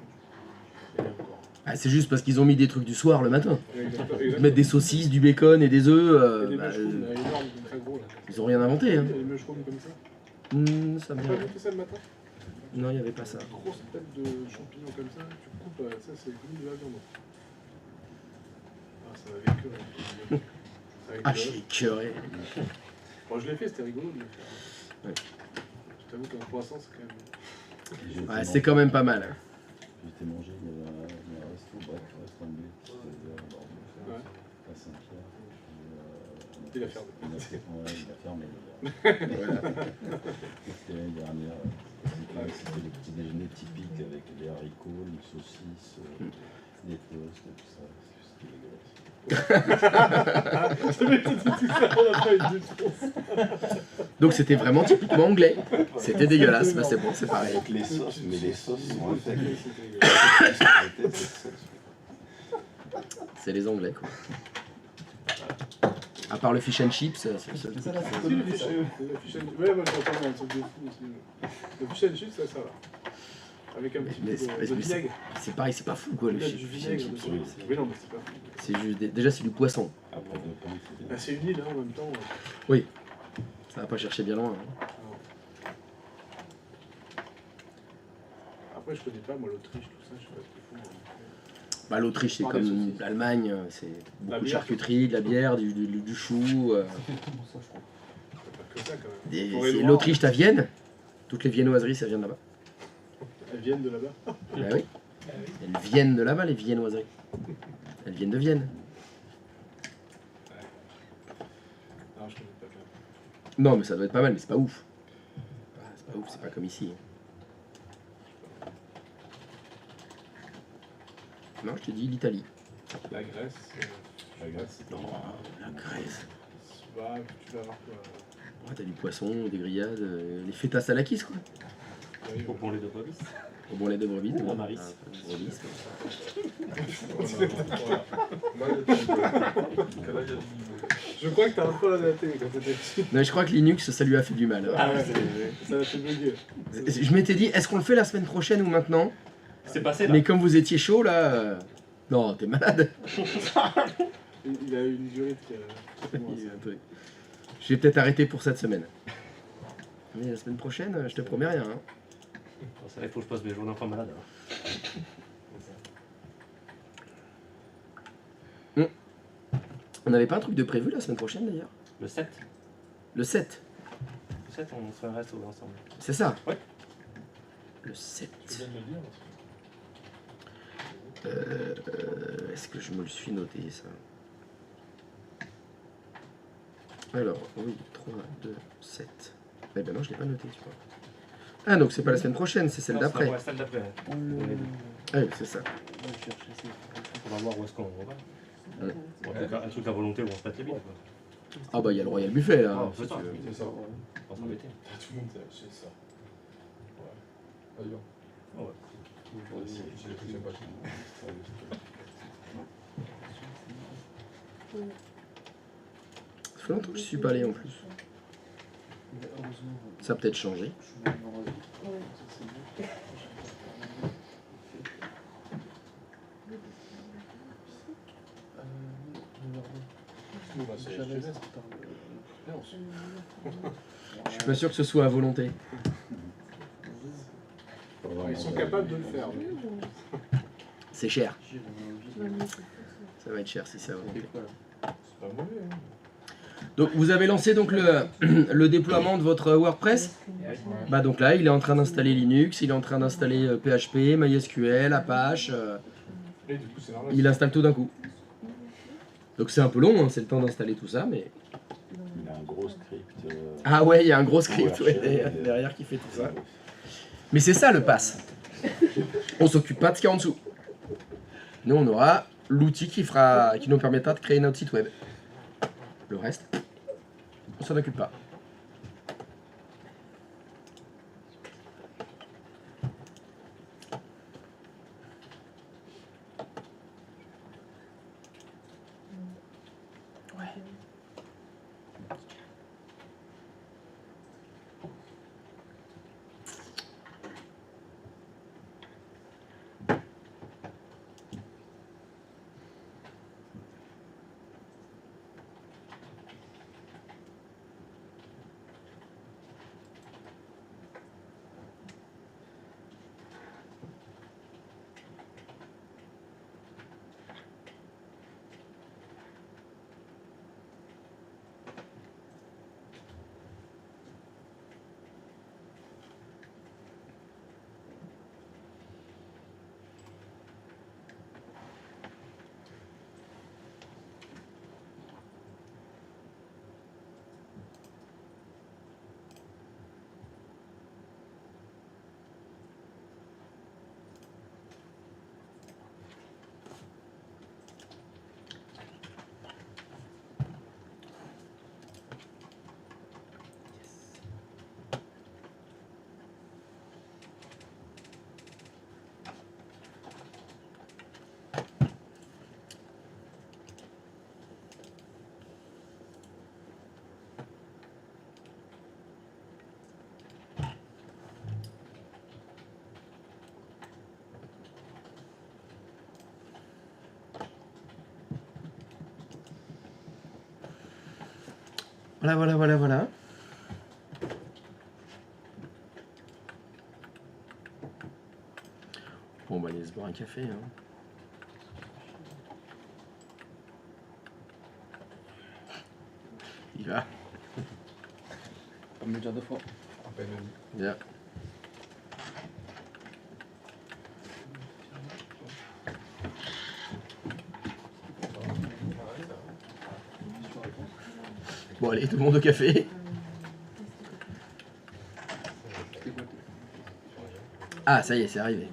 Ah, c'est juste parce qu'ils ont mis des trucs du soir le matin. Ils mettent des saucisses, du bacon et des œufs. Et des Bah, mushrooms, énormes, très gros là. ils ont rien inventé. Hein. Il y a des mushrooms comme ça. Ça me T'as dit pas rien. goûté ça le matin? Non, il n'y avait pas ça. Une grosse tête de champignons comme ça, tu coupes, ça c'est comme de la viande. Ah, ça va avec Ah, j'ai écœuré. Bon, je l'ai fait, c'était rigolo de le faire. Ouais. Je t'avoue qu'en croissant, c'est quand même. Ouais, c'est quand même pas mal. Hein. J'étais mangé, il y avait un resto, restaurant B, qui était à Saint-Pierre. Il a fermé. Il a fermé. Voilà. C'était l'année dernière. C'était le petit déjeuner typique avec des haricots, une saucisse, des toasts, tout ça. C'était dégueulasse. Donc c'était vraiment typiquement anglais. C'était dégueulasse. Bah, c'est bon, c'est pareil. Avec les sauces, mais les sauces sont infectes. C'est les anglais, quoi. À part le fish and chips, c'est le seul truc. Ouais, moi je comprends un truc de fou aussi. Le fish and chips, ça va. Avec un petit peu de vinaigre. C'est pareil, c'est pas fou, quoi, le Du fish and vinaigre chips. dessus. Oui, non, mais c'est pas fou. C'est juste, déjà, c'est du poisson. Après, le pain, c'était Ah, c'est une île, hein, en même temps. Oui. Ça va pas chercher bien loin. Hein. Après, je connais pas, moi, l'Autriche, tout ça, je sais pas ce qu'ils font. Bah, l'Autriche, c'est comme l'Allemagne, c'est beaucoup de charcuterie, de la bière, du chou. C'est pas que ça, quand même. C'est l'Autriche, t'as Vienne. Toutes les viennoiseries, ça vient de là-bas. Elles viennent de là-bas. Bah oui. Elles viennent de là-bas, les viennoiseries. Elles viennent de Vienne. Non, je connais pas bien. Non, mais ça doit être pas mal, mais c'est pas ouf. C'est pas ouf, c'est pas comme ici. Non, je te dis l'Italie. La Grèce. la Grèce. Non, la Grèce. Bah, tu vas voir quoi. Ouais, t'as du poisson, des grillades, les feta salakis, quoi. Oui, Pour les deux brebis. Au bon lait de brebis. Ou en maris. Brebis. Je crois que t'as un peu à la télé quand t'étais petit. Non, je crois que Linux, ça lui a fait du mal. Ah ouais, Ça l'a fait bugger. Je m'étais dit, est-ce qu'on le fait la semaine prochaine ou maintenant? c'est passé là. Mais comme vous étiez chaud, là... Non, t'es malade. Il a eu une durée qui Je vais peut-être arrêter pour cette semaine. Mais la semaine prochaine, je te promets rien. Hein. Ça, il faut que je passe mes journées enfants malades. On n'avait pas un truc de prévu la semaine prochaine d'ailleurs? Le 7. Le 7, Le 7, on se fait un resto ensemble. c'est ça? Ouais. Le 7. Tu viens de le dire. Est-ce que je me le suis noté ça? Alors, oui, 3, 2, 7. Eh ben non, je l'ai pas noté, tu vois. Ah, donc c'est pas la semaine prochaine, c'est celle d'après. Ouais, celle d'après. Ah oui, c'est ça. On va voir où est-ce qu'on va. Ouais. Bon, un truc à volonté où on se pète les billes. Ah bah il y a le Royal Buffet là. Ah, si c'est ça. tu veux. C'est ça. On va s'embêter. Tout le monde c'est ça. Ouais. D'ailleurs. Ah ouais. J'ai pas Ça fait longtemps que je suis pas allé en plus. Ça a peut-être changé. Je suis pas sûr que ce soit à volonté. Ils sont capables de le faire. C'est cher. Ça va être cher si c'est à volonté. C'est pas mauvais. Hein. Donc vous avez lancé donc le déploiement de votre WordPress. Bah donc là il est en train d'installer Linux, il est en train d'installer PHP, MySQL, Apache. Et du coup, c'est normal. Il installe tout d'un coup. Donc c'est un peu long, hein, c'est le temps d'installer tout ça, mais... Il a un gros script. Ah ouais, il y a un gros script PowerShell, ouais, derrière qui fait tout ça. Mais c'est ça le pass. On s'occupe pas de ce qu'il y a en dessous. Nous on aura l'outil qui nous permettra de créer notre site web. Le reste, on s'en occupe pas. Voilà. Bon, on va aller se boire un café. Hein. Il va. Pas me le dire deux fois. À peine dit. Bien. Bon, allez, tout le monde au café. Ah, ça y est, c'est arrivé.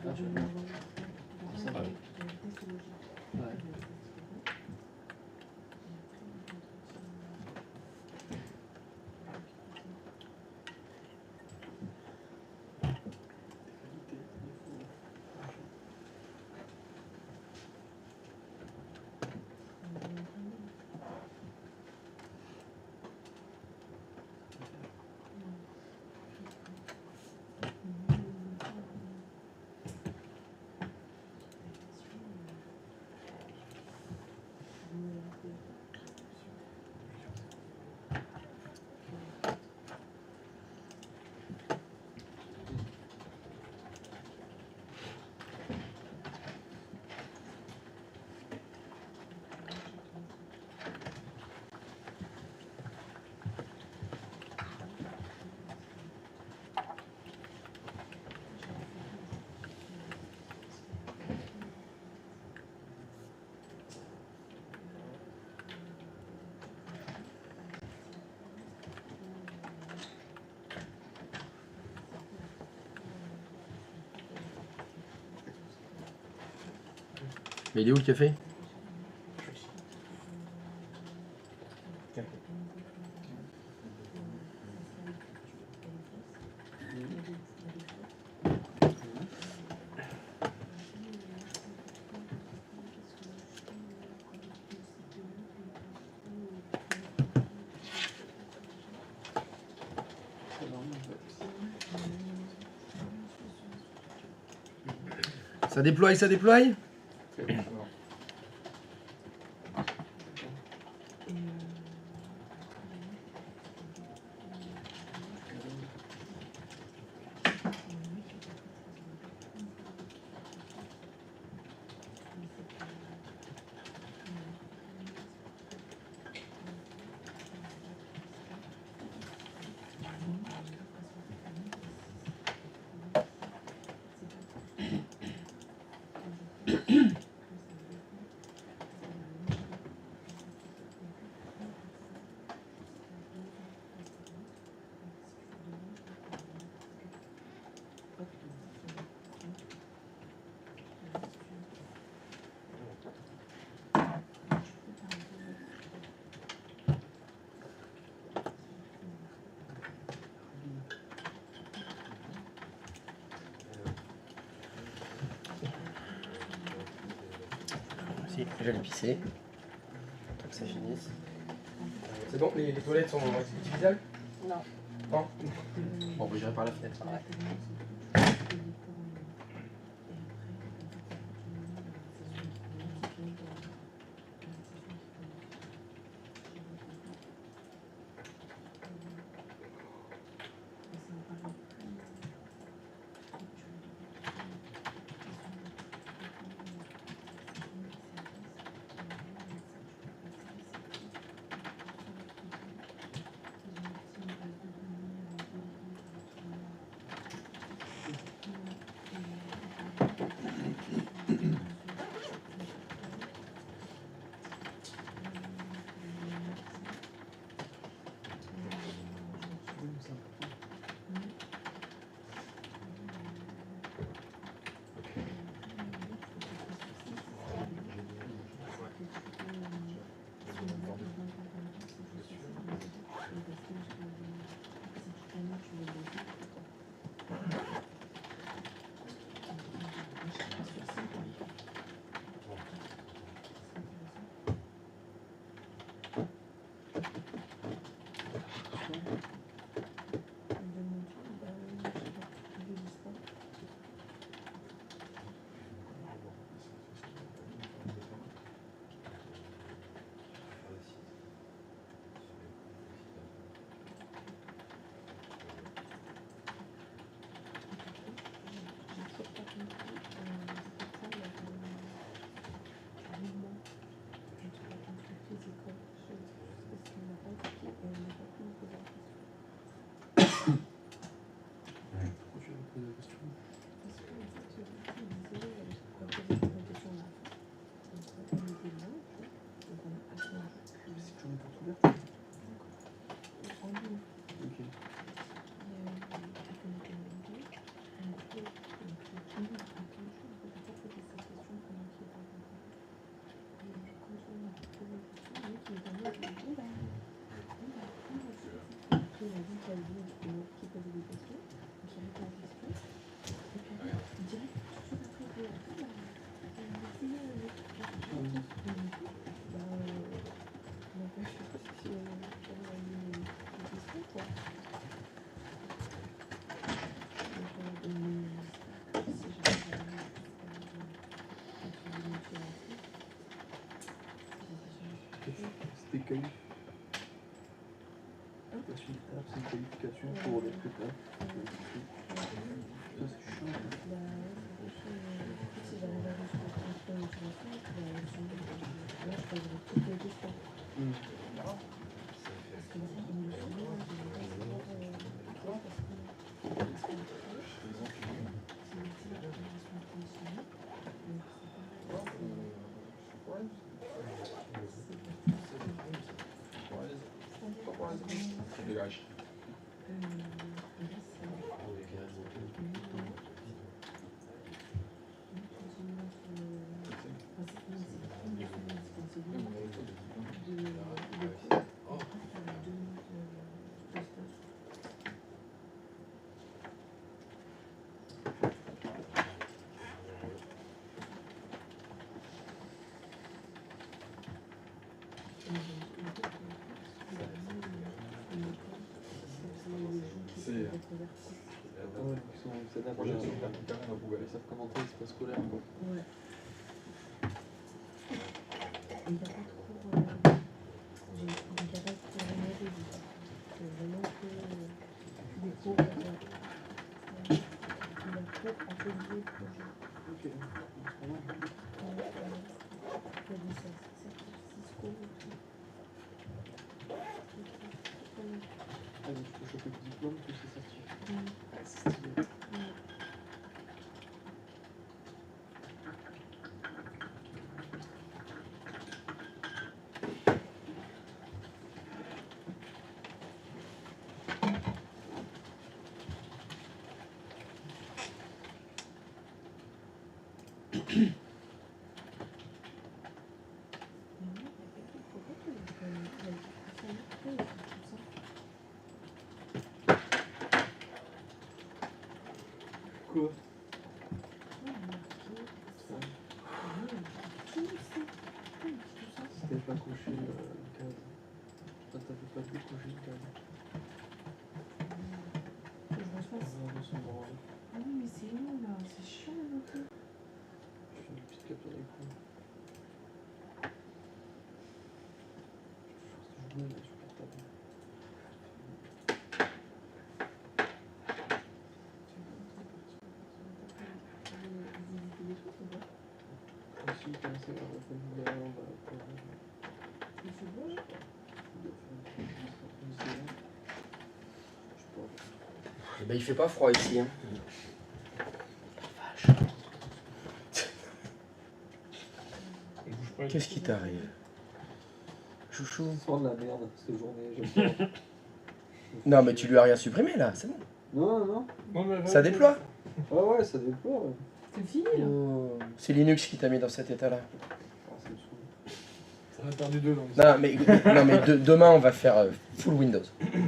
Mais il est où le café? Ça déploie, ça déploie. J'allais pisser. Tant que ça finisse. C'est bon, les toilettes sont utilisables? Non. Non. Bon, bah, j'irai par la fenêtre. C'était qualif. La suite d'étape, c'est une qualification pour le prépa. Ça, c'est chiant. Dégage. C'est la Projet de ils sauvegarde dans la poubelle. savent commenter l'espace scolaire. Quoi. Ouais. Il n'a pas trop. Il n'a pas trop remonté. C'est vraiment que des cours. Il a trop atelier pour. Ok. C'est pas mal. Il y a des Cisco. Ah, donc tu peux choper le diplôme, tout c'est certifié. Ah, c'est stylé. Quoi? Si t'avais pas coché une case. Enfin, t'avais pas décoché une case. Regarde son branle. Ah oui, mais c'est long là, c'est chiant non plus. Je fais une petite capture d'écran. Je joue là sur portable. Aussi, comme ça, on va faire une galère, on va Mais c'est bon. Eh ben, il fait pas froid ici. Hein. Qu'est-ce qui t'arrive? Chouchou. Sans de la merde cette journée, j'aime pas. Non, mais tu lui as rien supprimé là, c'est bon. Non, non. Ça déploie. Ouais, ouais, ça déploie. Ouais. C'est fini là. Oh, c'est Linux qui t'a mis dans cet état-là. Ah, ça me saoule. Ça a perdu 2 ans. Non, mais demain on va faire full Windows.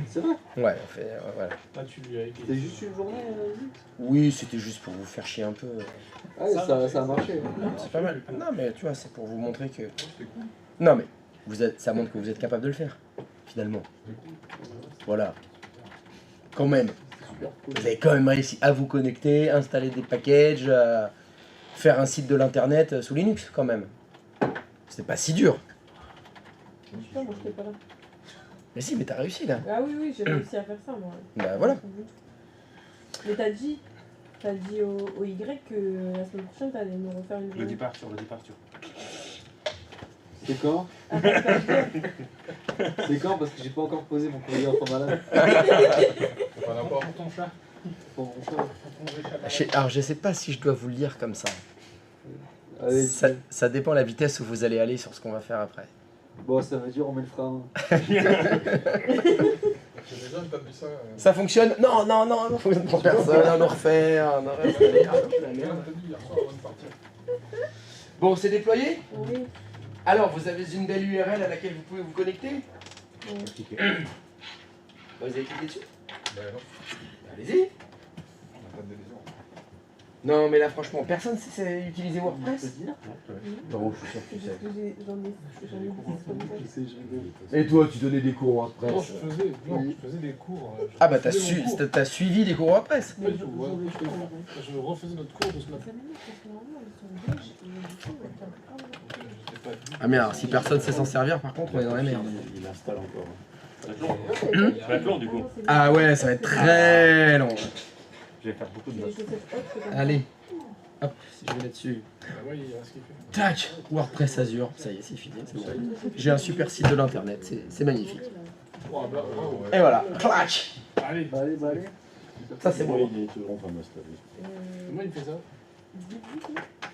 C'est vrai? Ouais, on fait. Voilà. Ah, tu lui as écrit. C'était juste une journée, Zix? Oui, c'était juste pour vous faire chier un peu. Ah, ça a marché. C'est pas mal. Non, mais tu vois, c'est pour vous montrer que. Non, mais ça montre que vous êtes capable de le faire, finalement. Voilà. Quand même. Super cool. Vous avez quand même réussi à vous connecter, installer des packages, faire un site de l'internet sous Linux, quand même. C'est pas si dur. Putain, moi j'étais pas là. Mais si, mais t'as réussi là. Ah oui, oui, j'ai réussi à faire ça moi. Bah voilà. Mais t'as dit au Y que la semaine prochaine t'allais nous refaire une Le journée. départ sur le départ sur. C'est quand? Ah, t'as pas dit. C'est quand? Parce que j'ai pas encore posé mon courrier enfant malade. T'as pas d'apport pour ton chat? Pour mon chat. Alors je sais pas si je dois vous le dire comme ça. Allez, Ça dépend la vitesse où vous allez aller sur ce qu'on va faire après. bon, ça veut dire on met le frein. J'ai déjà entendu ça. Ça fonctionne? Non, non, non, non, faut que pour personne, on en refaire, on en refaire. Ah, la J'ai merde. entendu hier soir avant de partir. Bon, c'est déployé? Oui. Alors, vous avez une belle URL à laquelle vous pouvez vous connecter? Vous avez cliqué dessus? Ben non, Allez-y. on a pas de lésion. Non, mais là, franchement, personne sait utiliser WordPress. Non, je suis sûr que tu sais. Parce que j'en ai dit comme ça. Je sais, je rigole. Et toi, tu donnais des cours Non, WordPress? je faisais des cours. Ah bah t'as faisais mon cours. t'as suivi des cours WordPress? Pas du tout, ouais, je refaisais notre cours de ce matin. Ah mais alors, si personne sait s'en servir, par contre, on est dans la merde. Il installe encore. Ça va être long du coup. Ah ouais, ça va être très long. Je vais faire beaucoup de notes. Allez. Hop, si je vais là-dessus. Ah ouais, il reste ce qu'il fait. Tac, WordPress Azure, ça y est, c'est fini, c'est bon. J'ai un super site de l'internet, c'est magnifique. Oh, bah, bravo, ouais. Et voilà, clac. Allez, Allez. Ça c'est bon. Il est toujours en train d'installer. comment il fait ça?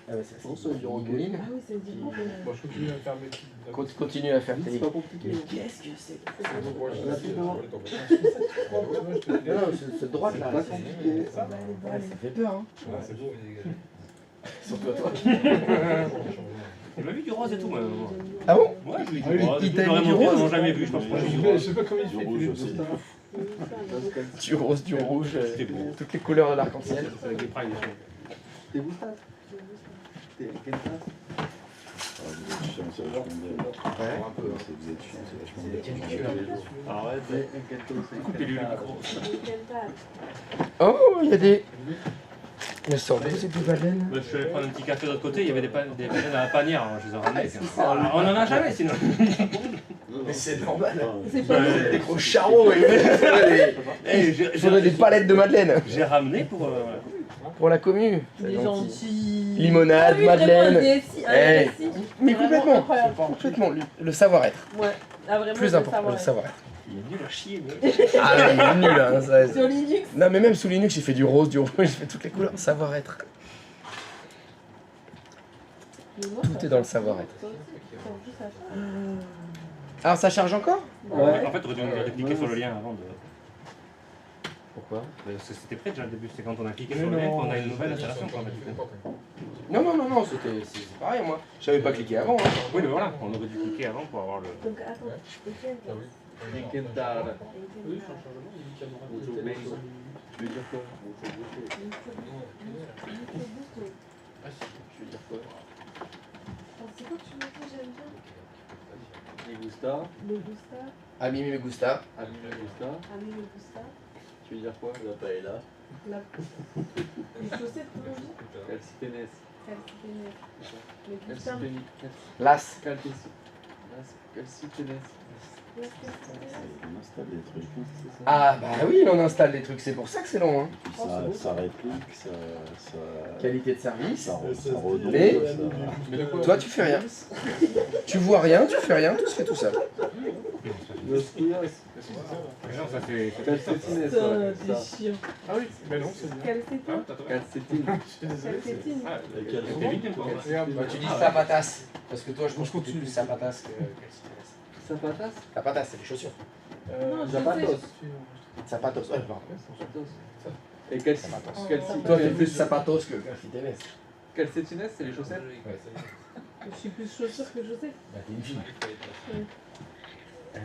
Ah ouais, ça Non, ça veut dire en Bouline. Ah oui, ça dit bon. Bon, je continue à faire mes petites. Continue à faire tes... C'est pas compliqué. Mais qu'est-ce que c'est? Donc, ouais, je Là, sais, tu peux je voir. vais tomber. Ouais, ouais, je te dis. Non, cette droite là, Pas c'est- compliqué. Ça ouais, ça fait peur, hein. Ah, c'est beau. Surtout à toi. Il m'a vu du rose et tout, moi. Ah bon? Ouais, je lui ai Ah oui, dit du rose. il t'a J'aurais mis du montré, rose? ils m'ont jamais vu, je pense pas. Je sais pas comment il Du fait. rouge Philippe. aussi. Du rose, du rouge, C'était beau. toutes les couleurs de l'arc-en-ciel. C'est avec des prides. T'es boostas? T'es quelle classe? C'est vachement bien. Ouais. Vous êtes chiant, c'est vachement bien. Arrête. Coupez-lui le micro. Oh, il y a des... Mais sans doute, c'est du Madeleine. Bah, je suis allé prendre un petit café de l'autre côté, il y avait des bananes à la panière, hein, je les ai ramenées. On en a jamais sinon. Mais c'est normal. C'est pas Ouais. Des gros charros, il faudrait des palettes de Madeleine J'ai ramené pour. pour la commu. des gentils. Limonade, Ah oui, vraiment, Madeleine. un DSI, un Eh. DSI. Mais Vraiment complètement, incroyable. complètement. Le savoir-être. Ouais. Ah, vraiment, Plus le important, le savoir-être. savoir-être. Il est nul à chier, mais. Ah ouais, il est nul, hein. Ça... Sur Linux. Non, mais même sous Linux, j'ai fait du rose, du rouge, j'ai fait toutes les couleurs. Savoir-être. Mais moi, Tout ça est dans le change savoir-être. pas. Ça aussi, ça change. Alors, ça charge encore? Ouais. En fait, on aurait dû cliquer sur le lien avant de. Pourquoi? Parce que c'était prêt déjà le début, c'est quand on a cliqué sur le lien qu'on a une nouvelle installation. Quoi, Non, non, non, non, c'est pareil, moi. J'avais pas cliqué avant. Hein. Oui, mais voilà, on aurait dû cliquer avant pour avoir le. Donc, attends. Etienne, Ah oui. Et Kentar. Etienne, Tu veux dire quoi? Je veux dire quoi? C'est quoi que tu m'as dit, j'aime bien? Les Gusta. Le Gusta, Ami me gusta. Ami le Gusta. Ami le Gusta, Tu veux dire quoi? La paella. la... les chaussettes, comment on dit? Calcitenes. Calcitenes. Le Gusta, Calcitenes. Las. Calcitenes. la calcitenes. Il installe des trucs. Ah, bah oui, il en installe des trucs, c'est pour ça que c'est long. Hein. Puis ça réplique, ça Qualité de service. ça redonne. Mais- ça- Toi, tu fais rien. Tu vois rien, tu fais rien, tout se fait tout seul. Los Cuyos. Mais non, ça c'est. Calcetines. Putain, ouais, t'es ça. chiant. Ah oui, mais non, c'est bien. Calcetines. Calcetines. Je suis désolé. Calcetines. C'était vite, quoi. Regarde, Bah, tu dis zapatas. Parce que toi, je pense que tu es plus zapatas que Zapatas. zapatas, c'est les chaussures. Non, je Zapatos. Zapatos, ouais, pardon. Et Zapatos. calcetines. Toi, t'es plus zapatos que calcitenes. Calcetines, c'est les chaussettes. Je suis plus chaussure que chaussettes. Bah, t'es une fille.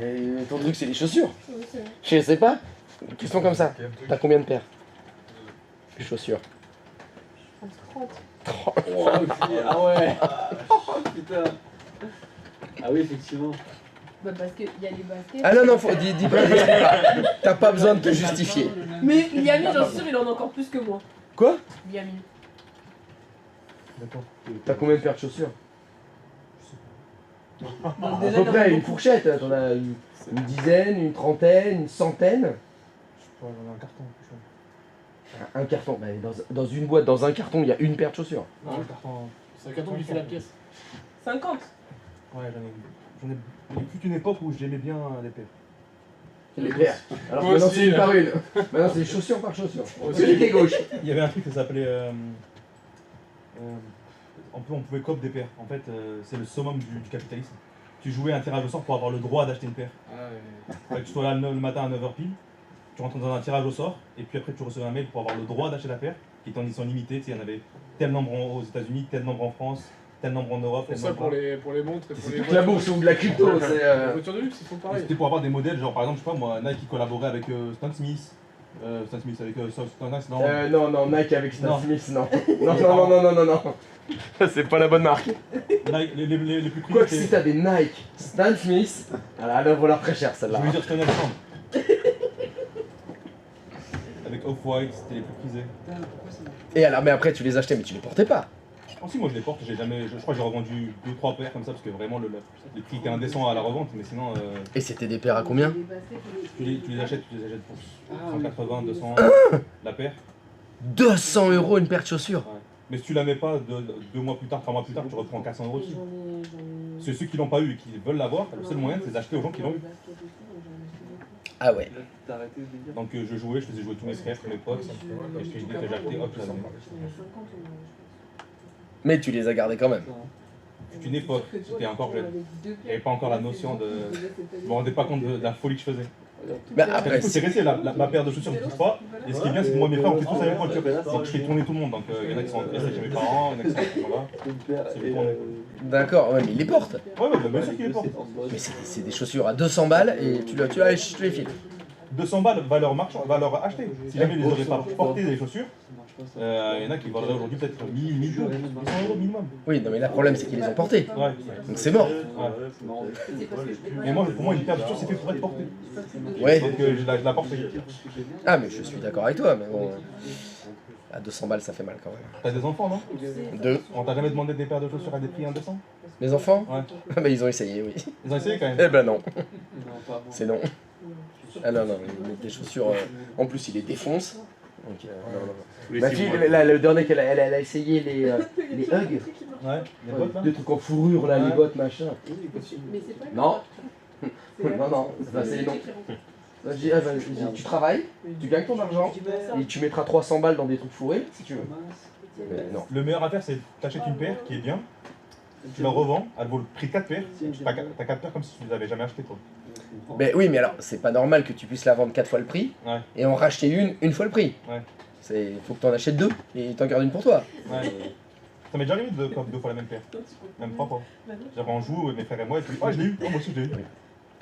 Et ton truc, c'est les chaussures. Oui, c'est vrai. Je sais pas. Une question comme ça. T'as combien de paires de chaussures? Je pense 30. Oh, ah ouais. Putain. Ah oui, effectivement. Bah, parce qu'il y a les baskets. Ah non, non, dis pas, dis pas. T'as pas besoin de te justifier. Mais Liamine, j'en suis sûre, il en a encore plus que moi. Quoi? Liamine. T'as combien de paires de chaussures? Donc, À déjà, peu il en a près, une beaucoup. fourchette. T'en as une dizaine, une trentaine, une centaine. j'en ai un carton. Un carton. Bah, dans une boîte, dans un carton, il y a une paire de chaussures. Non, un carton. C'est un carton qui fait la pièce. 50. Ouais, j'en ai. Il fut une époque où j'aimais bien les paires. Les paires. Alors Moi maintenant, aussi, c'est une là. par une. Maintenant, c'est chaussure par chaussure. Moi Celui qui est gauche. Il y avait un truc qui s'appelait. On pouvait coop des paires. En fait, c'est le summum du capitalisme. Tu jouais un tirage au sort pour avoir le droit d'acheter une paire. Ah, ouais. Ouais, tu sois là le matin à 9h pile, tu rentres dans un tirage au sort, et puis après tu recevais un mail pour avoir le droit d'acheter la paire, qui était en édition limitée. Tu sais, il y en avait tel nombre aux États-Unis, tel nombre en France, tel nombre en Europe, Pour tel ça, nombre. pour les montres et pour les Toute la bourse ou de la crypto, c'est. Les voitures de luxe, ils font Et pareil. c'était pour avoir des modèles, genre par exemple, je sais pas moi, Nike qui collaborait avec Stan Smith. Stan Smith avec Stan Smith, non. Non, Nike avec Stan Non. Smith, non. Non. C'est pas la bonne marque. Nike, les plus connus, Quoi que si c'était. t'as des Nike, Stan Smith, alors elle vaut leur très cher Je celle-là. voulais dire Stan Alexander. Avec Off-White, c'était les plus prisés. Et alors, mais après tu les achetais, mais tu les portais pas. Oh si, moi je les porte, j'ai jamais. Je crois que j'ai revendu 2-3 paires comme ça parce que vraiment les prix étaient indécents à la revente, mais sinon. Et c'était des paires à combien? Tu les achètes pour 180, 200 la paire. 200 € une paire de chaussures. Ouais. Mais si tu la mets pas 2 mois plus tard, 3 mois plus tard, tu reprends 400 € dessus. C'est ceux qui l'ont pas eu et qui veulent l'avoir, le seul moyen c'est de les acheter aux gens qui l'ont eu. Ah ouais. T'as arrêté de dire. Donc je jouais, je faisais jouer tous mes frères, tous mes potes, et je dès que j'ai acheté, hop, je l'avais. Mais tu les as gardés quand même. C'est une époque, c'était encore jeune. Il n'y avait pas encore la notion de. Je me rendais pas compte de la folie que je faisais. Mais Du après, coup, c'est resté, ma paire de chaussures ne bouge pas. Et ce qui est bien, c'est que moi, mes frères, on fait tous la même voiture. Donc je fais tourner tout le monde. Donc il y en a qui sont restés chez mes parents, il y en a qui sont là. C'est fait tourner. d'accord, ouais, mais ils les portent. Ouais, bien sûr qu'ils les portent. Mais c'est des chaussures à 200 balles et tu les files. 200 balles, valeur achetée. Si jamais ils les auraient pas porté les chaussures, il y en a qui vaudraient aujourd'hui peut-être 1000, 1200 € minimum. Oui, non mais là, le problème c'est qu'ils les ont portés. Ouais. Donc c'est mort. Et moi, pour moi, une paire de chaussures, c'est fait pour être portée. Ouais. Donc je la porte. Ah mais je suis d'accord avec toi, mais bon. À 200 balles ça fait mal quand même. T'as des enfants, non? 2. On t'a jamais demandé des paires de chaussures à des prix indécents? Mes enfants? Ouais. Ah bah ils ont essayé, oui. Ils ont essayé quand même. Eh ben non, Non, pas c'est non. Ah non, ils mettent des chaussures. En plus, ils les défoncent. Donc, non. Ma fille, là, le dernier qu'elle elle a essayé les Hugs. Ouais, les bottes là. Des trucs en fourrure, là, les bottes, machin. Non. Non, c'est non. Je dis, tu travailles, tu gagnes ton argent, et tu mettras 300 balles dans des trucs fourrés, si tu veux. Mais non. Le meilleur à faire, c'est t'achètes une paire qui est bien, tu la revends, elle vaut le prix de 4 paires, t'as 4 paires comme si tu les avais jamais achetées toi. Ben oui, mais alors, c'est pas normal que tu puisses la vendre 4 fois le prix, Ouais. et en racheter une fois le prix. Ouais. Il faut que tu en achètes 2, et t'en gardes une pour toi. Ouais. Ça m'est déjà arrivé de deux fois la même paire, même 3 fois. J'avais on joue, mes frères et moi, et puis je l'ai eu, moi aussi je l'ai eu.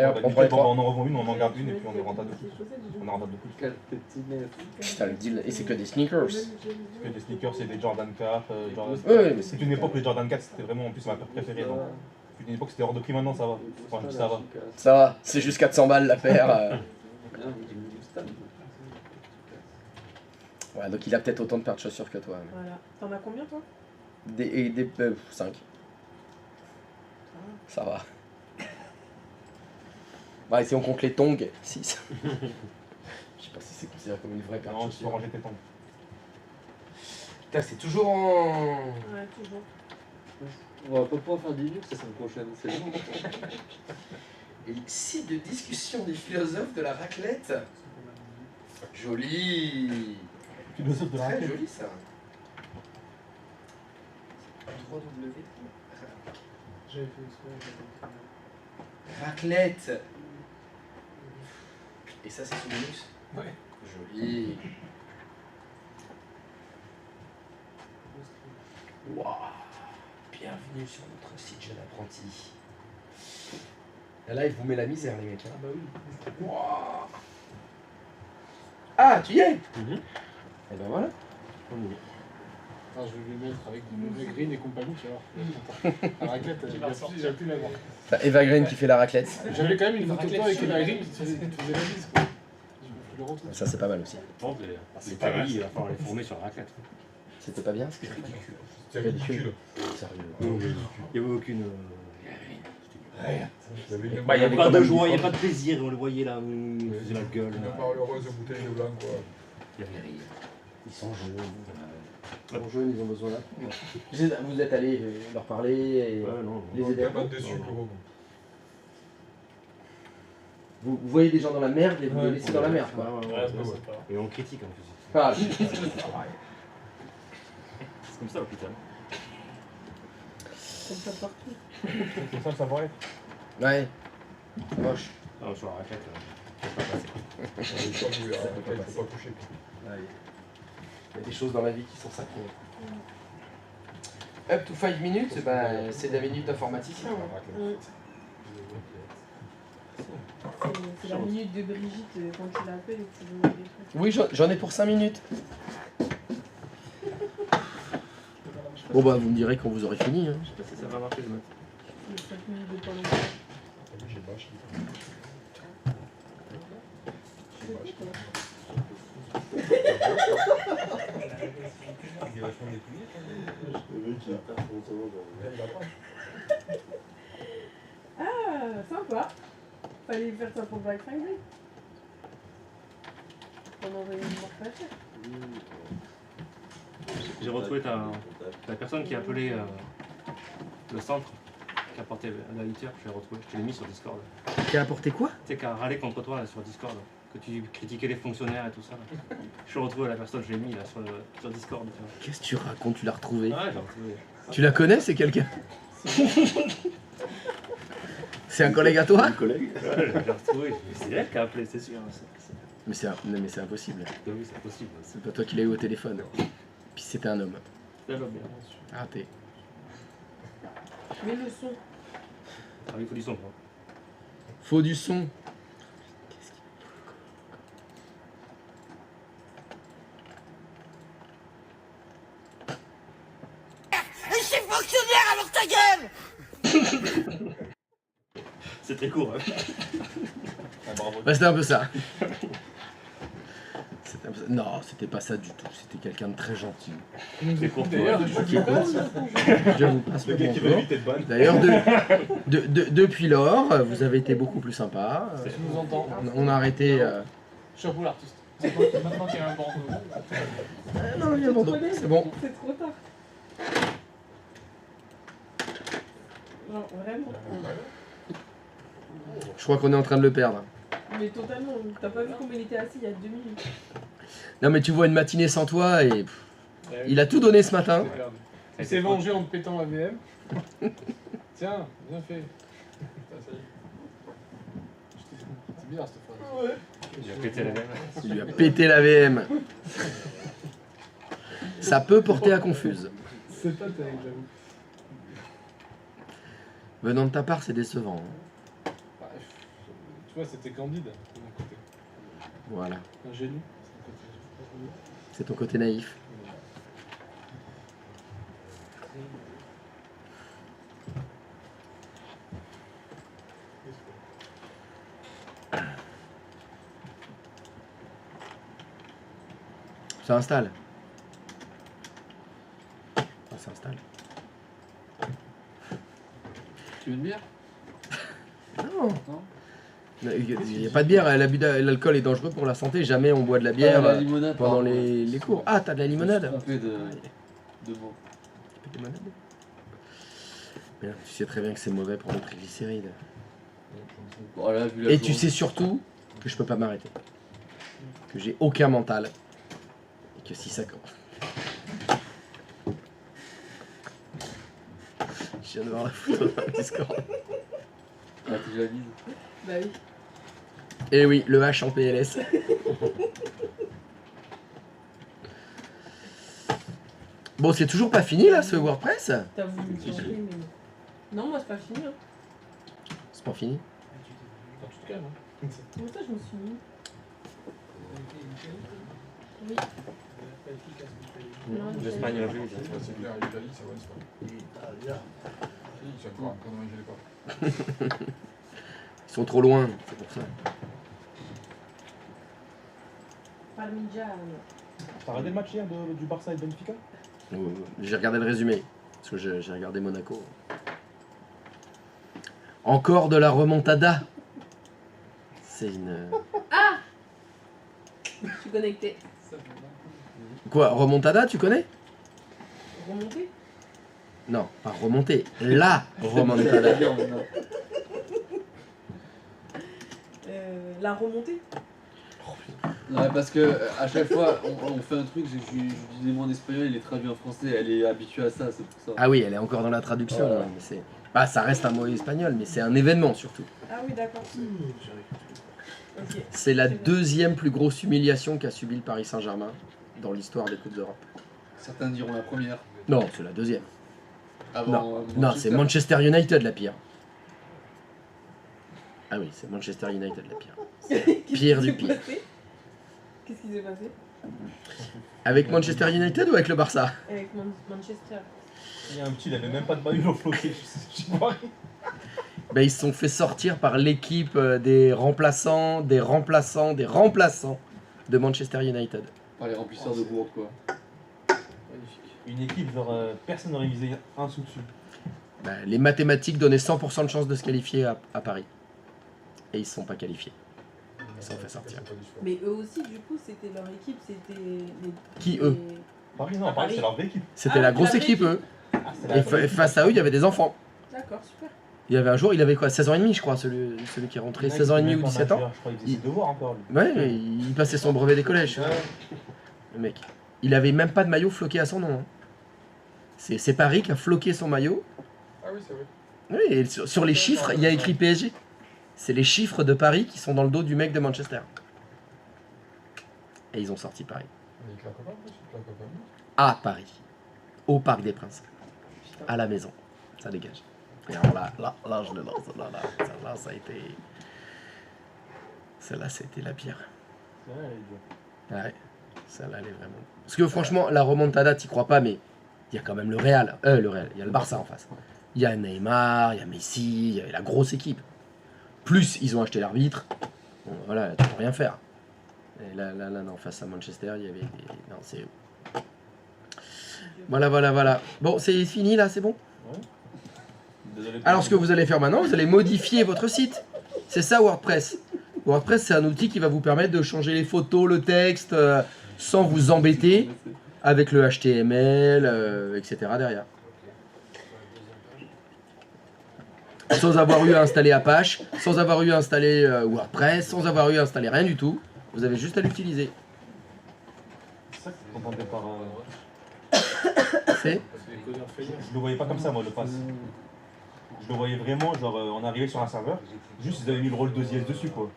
Et hop, on prend les Bon, 3. on en revend une, on en garde une, et puis on est rentable de plus. On est rentable de plus. Quel petit nez. Putain, le deal, et c'est que des sneakers. Parce que des sneakers, c'est des Jordan 4, Ouais, mais c'est une époque où les Jordan 4 c'était vraiment en plus ma paire préférée. Donc. Puis une époque c'était hors de prix, maintenant ça va. Enfin, je dis ça va. ça va, c'est juste 400 balles la paire. Ouais, donc il a peut-être autant de paires de chaussures que toi. mais- Voilà. T'en as combien toi? Des 5. Ça va. Ouais, si on compte les tongs, 6. Je sais pas si c'est considéré comme une vraie paire de Non, tu peux chaussures. ranger tes temps. Putain, c'est toujours en... Ouais, toujours. On va pas pouvoir faire 10 minutes la semaine prochaine, c'est long. Et site de discussion des philosophes de la raclette. Joli. Philosophe de la Très raclette. joli ça. 3W. J'avais fait exprès. Raclette. Et ça c'est sous Linux. Ouais. Joli. Waouh. Bienvenue sur notre site Jeune Apprenti. Là il vous met la misère les mecs. Hein. Ah bah oui. Waouh. Ah tu y es. Et ben voilà. Enfin, je vais les mettre avec du mauvais green et compagnie, tu vois. La raclette, j'ai plus la voir. Bah, Eva Green qui fait la raclette. J'avais quand même une photo de toi avec Eva Green qui te faisait la bise, quoi. Je le retrouve. Ça c'est pas mal aussi. Bon, les paris, il va falloir les fourner sur la raclette. C'était pas bien. C'est ridicule. Sérieux. Il n'y avait aucune. Bah, il y avait Pas quand de même joie, il du n'y a pas de plaisir, on le voyait là, il faisait la gueule. Une malheureuse bouteille de blanc, quoi. Il y avait rien. Ils sont jeunes. Leurs jeunes, ils ont besoin d'apprendre. Vous êtes allé leur parler et Ouais, non. les Il aider. y a pas de dessus, quoi. Vous voyez des gens dans la merde et vous les laissez dans la merde, quoi. Et on critique en plus. Ah, C'est comme ça l'hôpital. Comme ça partout. C'est ça le savoir-être. ouais. C'est moche. Ah, sur la raquette, faut pas passer. Il faut pas bouger, hein, il faut pas toucher. Ouais. Il y a des choses dans la vie qui sont sacrées. Up to 5 minutes, bah, c'est la minute d'informaticien. Hein. C'est la minute de Brigitte quand tu l'appelles et que tu veux des trucs. Oui, j'en ai pour 5 minutes. Bon bah vous me direz quand vous aurez fini. Hein. Je sais pas si ça va marcher ce matin. Les 5 minutes de pendant. Ah, sympa. Fallait faire ça pour Black Friday. On envoyait une mort pas cher. J'ai retrouvé la personne qui a appelé le centre, qui a apporté la litière, je l'ai retrouvé, je te l'ai mis sur Discord. Qui a apporté quoi? Tu sais, qui a râlé contre toi là, sur Discord, que tu critiquais les fonctionnaires et tout ça. Là. Je suis retrouvé la personne, je l'ai mis là sur Discord. Qu'est-ce que tu racontes? Tu l'as retrouvé? Ouais, j'ai retrouvé. Tu la connais? C'est quelqu'un? C'est un collègue à toi? Un collègue. Ouais, j'ai retrouvé, c'est elle qui a appelé, c'est sûr. Mais c'est impossible. Oui, c'est possible. C'est pas toi qui l'as eu au téléphone. Puis c'était un homme. Ça va bien. Raté. Mais le son. Ah, il faut du son. Hein. Faut du son. Je suis fonctionnaire alors ta gueule. C'est très court. Hein. Bah, c'était un peu ça. C'était un peu ça. Non, c'était pas ça du tout. C'était quelqu'un de très gentil. C'est court. D'ailleurs, Je vous passe le Le gars qui va bonjour. éviter de ban. D'ailleurs, depuis lors, vous avez été beaucoup plus sympa. tu nous entends. On a arrêté. Chapeau l'artiste. Maintenant qu'il y a un bandeau. Non, il y a le bandeau. C'est bon. C'est trop tard. Genre, vraiment. Je crois qu'on est en train de le perdre. Mais totalement. T'as pas vu comment il était assis il y a 2 minutes. Non, mais tu vois une matinée sans toi et il a tout donné ce matin. Il s'est vengé en te pétant la VM. Tiens, bien fait. C'est bizarre cette phrase. Ouais. Il a pété la même. Il lui a pété la VM. Ça peut porter à confuse. C'est pas terrible, j'avoue. Venant de ta part, c'est décevant. Hein. Bah, tu vois, c'était candide de mon côté. Voilà. Ingénu. C'est ton côté naïf. Ça installe. Ça s'installe. Tu veux une bière? Non. Il n'y a pas de bière, l'alcool est dangereux pour la santé, jamais on boit de la bière la limonade, pendant pardon. les cours. Ah, t'as de la limonade? Je me suis trompé de mots. Limonade. Mais là, tu sais très bien que c'est mauvais pour les triglycérides. Bon, là, vu la Et tu journée- sais surtout que je peux pas m'arrêter. Que j'ai aucun mental. Et que si ça commence... Je viens de voir la photo dans le Discord. Ah, t'es jalouse. Bah oui. Et oui, le H en PLS. Bon, c'est toujours pas fini là ce WordPress? T'as voulu me changer, mais. Non, moi c'est pas fini. Hein. C'est pas fini. Attends, tu te calmes. Hein. Comment ça, je me suis mis. Oui. Non, L'Espagne a vu. C'est clair, l'Italie, ça va, c'est pas. C'est encore un connerie, je l'ai pas. Ils sont trop loin, c'est pour ça. Parmigiano. T'as regardé le match hier du Barça et de Benfica? J'ai regardé le résumé, parce que j'ai regardé Monaco. Encore de la remontada. C'est une... Ah, je suis connecté. Quoi, remontada, tu connais? Remonté. Non, pas remonter, la remontada. La remontée. Non, mais parce que à chaque fois, on fait un truc, je dis des mots en espagnol, il est traduit en français, elle est habituée à ça, c'est pour ça. Ah oui, elle est encore dans la traduction. Voilà. Mais c'est... Bah, ça reste un mot espagnol, mais c'est un événement surtout. Ah oui, d'accord. Ok. C'est la C'est bien. deuxième plus grosse humiliation qu'a subi le Paris Saint-Germain dans l'histoire des Coupes d'Europe. Certains diront la première. Non, c'est la deuxième. Avant Non, c'est Manchester United la pire. Ah oui, c'est Manchester United la pire. Pire du pire. Qu'est-ce qui s'est passé? Avec Manchester United ou avec le Barça? Avec Manchester. Il y a un petit, il avait même pas de maillot, il l'a floqué. Je sais pas. Ben, ils se sont fait sortir par l'équipe des remplaçants de Manchester United. Par les remplisseurs de Bourg, quoi. Une équipe, genre, personne n'aurait misé un sou dessus. Ben, les mathématiques donnaient 100% de chance de se qualifier à Paris. Et ils se sont pas qualifiés. Ils se sont fait sortir. Mais eux aussi, du coup, c'était leur équipe, c'était... Qui, eux? Paris, non, Paris, c'est leur vraie équipe. C'était la grosse équipe, eux. Et face à eux, il y avait des enfants. D'accord, super. Il y avait un jour, il avait quoi, 16 ans et demi, je crois, celui qui est rentré, 16 ans et demi ou 17 ans. Je crois qu'il faisait ses devoirs encore, lui. Ouais, mais il passait son brevet des collèges. Le mec. Il avait même pas de maillot floqué à son nom. Hein. C'est Paris qui a floqué son maillot. Ah oui, c'est vrai. Oui, et sur les chiffres, il y a écrit PSG. C'est les chiffres de Paris qui sont dans le dos du mec de Manchester. Et ils ont sorti Paris. Mais il claque pas, il claque pas. À Paris. Au Parc des Princes. À la maison. Ça dégage. Et alors là, je le lance. Là, ça a été... Celle-là, c'était la pire. Ouais, celle-là, elle est vraiment... Parce que franchement, la remontada, t'y crois pas, mais il y a quand même le Real. Il y a le Barça en face. Il y a Neymar, il y a Messi, il y a la grosse équipe. Plus, ils ont acheté l'arbitre. Bon, voilà, tu peux rien faire. Et là, non, face à Manchester, il y avait des... Non, c'est... Voilà. Bon, c'est fini, là, c'est bon? Désolé. Alors, ce que vous allez faire maintenant, vous allez modifier votre site. C'est ça, WordPress. WordPress, c'est un outil qui va vous permettre de changer les photos, le texte, sans vous embêter avec le HTML, etc. derrière. Sans avoir eu à installer Apache, sans avoir eu à installer WordPress, sans avoir eu à installer rien du tout. Vous avez juste à l'utiliser. C'est ça que je comprends par... C'est Je le voyais pas comme ça, moi, le pass. Je le voyais vraiment, genre, on arrivait sur un serveur, juste ils avaient mis le rôle 2IS dessus, quoi.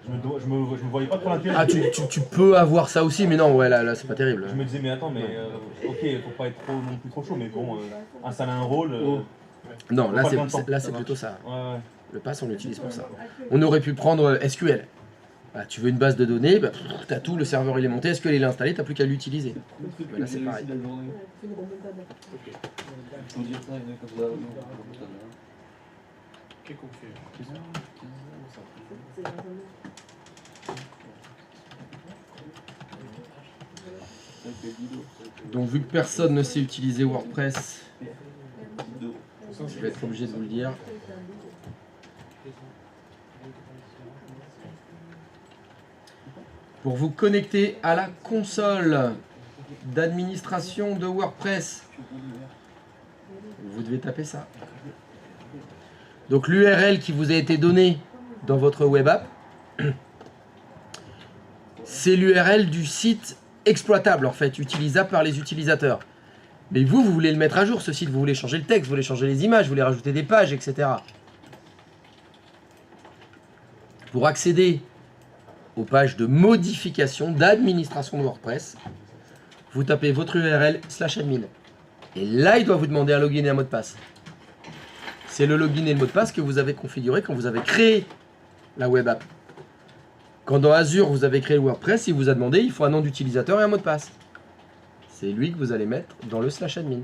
Je me voyais pas trop l'intérêt. Ah, tu peux avoir ça aussi, mais non, ouais, là c'est pas terrible. Je me disais, mais attends, mais ok, faut pas être trop, non plus trop chaud, mais bon, installer un rôle. Non, là c'est plutôt ça. Le pass, on l'utilise pour ça. On aurait pu prendre SQL. Bah, tu veux une base de données, bah, t'as tout, le serveur il est monté, SQL il est installé, t'as plus qu'à l'utiliser. Bah, là c'est pareil. Qu'est-ce qu'on fait? Donc vu que personne ne sait utiliser WordPress, je vais être obligé de vous le dire. Pour vous connecter à la console d'administration de WordPress, vous devez taper ça. Donc l'URL qui vous a été donnée dans votre web app, c'est l'URL du site exploitable en fait, utilisable par les utilisateurs. Mais vous voulez le mettre à jour ce site, vous voulez changer le texte, vous voulez changer les images, vous voulez rajouter des pages, etc. Pour accéder aux pages de modification, d'administration de WordPress, vous tapez votre URL /admin. Et là, il doit vous demander un login et un mot de passe. C'est le login et le mot de passe que vous avez configuré quand vous avez créé la web app. Quand dans Azure, vous avez créé le WordPress, il vous a demandé, il faut un nom d'utilisateur et un mot de passe. C'est lui que vous allez mettre dans le /admin.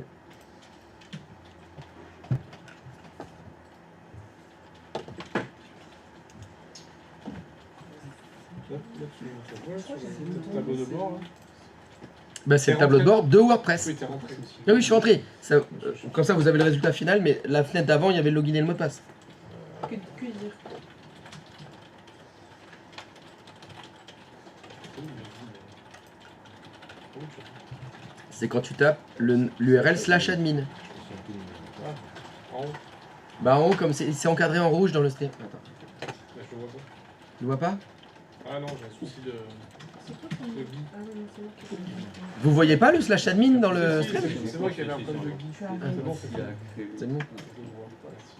Tableau de bord, là. Ben, c'est le tableau de bord de WordPress. Oui, t'es rentré. Ah oui, je suis rentré. Ça, comme ça, vous avez le résultat final, mais la fenêtre d'avant, il y avait le login et le mot de passe. Que dire? C'est quand tu tapes l'URL /admin. En haut. Bah en haut, comme c'est encadré en rouge dans le stream. Attends. Là, je le vois pas. Tu vois pas? Ah non, j'ai un souci de... Vous voyez pas le /admin dans le stream? C'est moi qui avais un problème de Guy. C'est bon, c'est bon. C'est bon.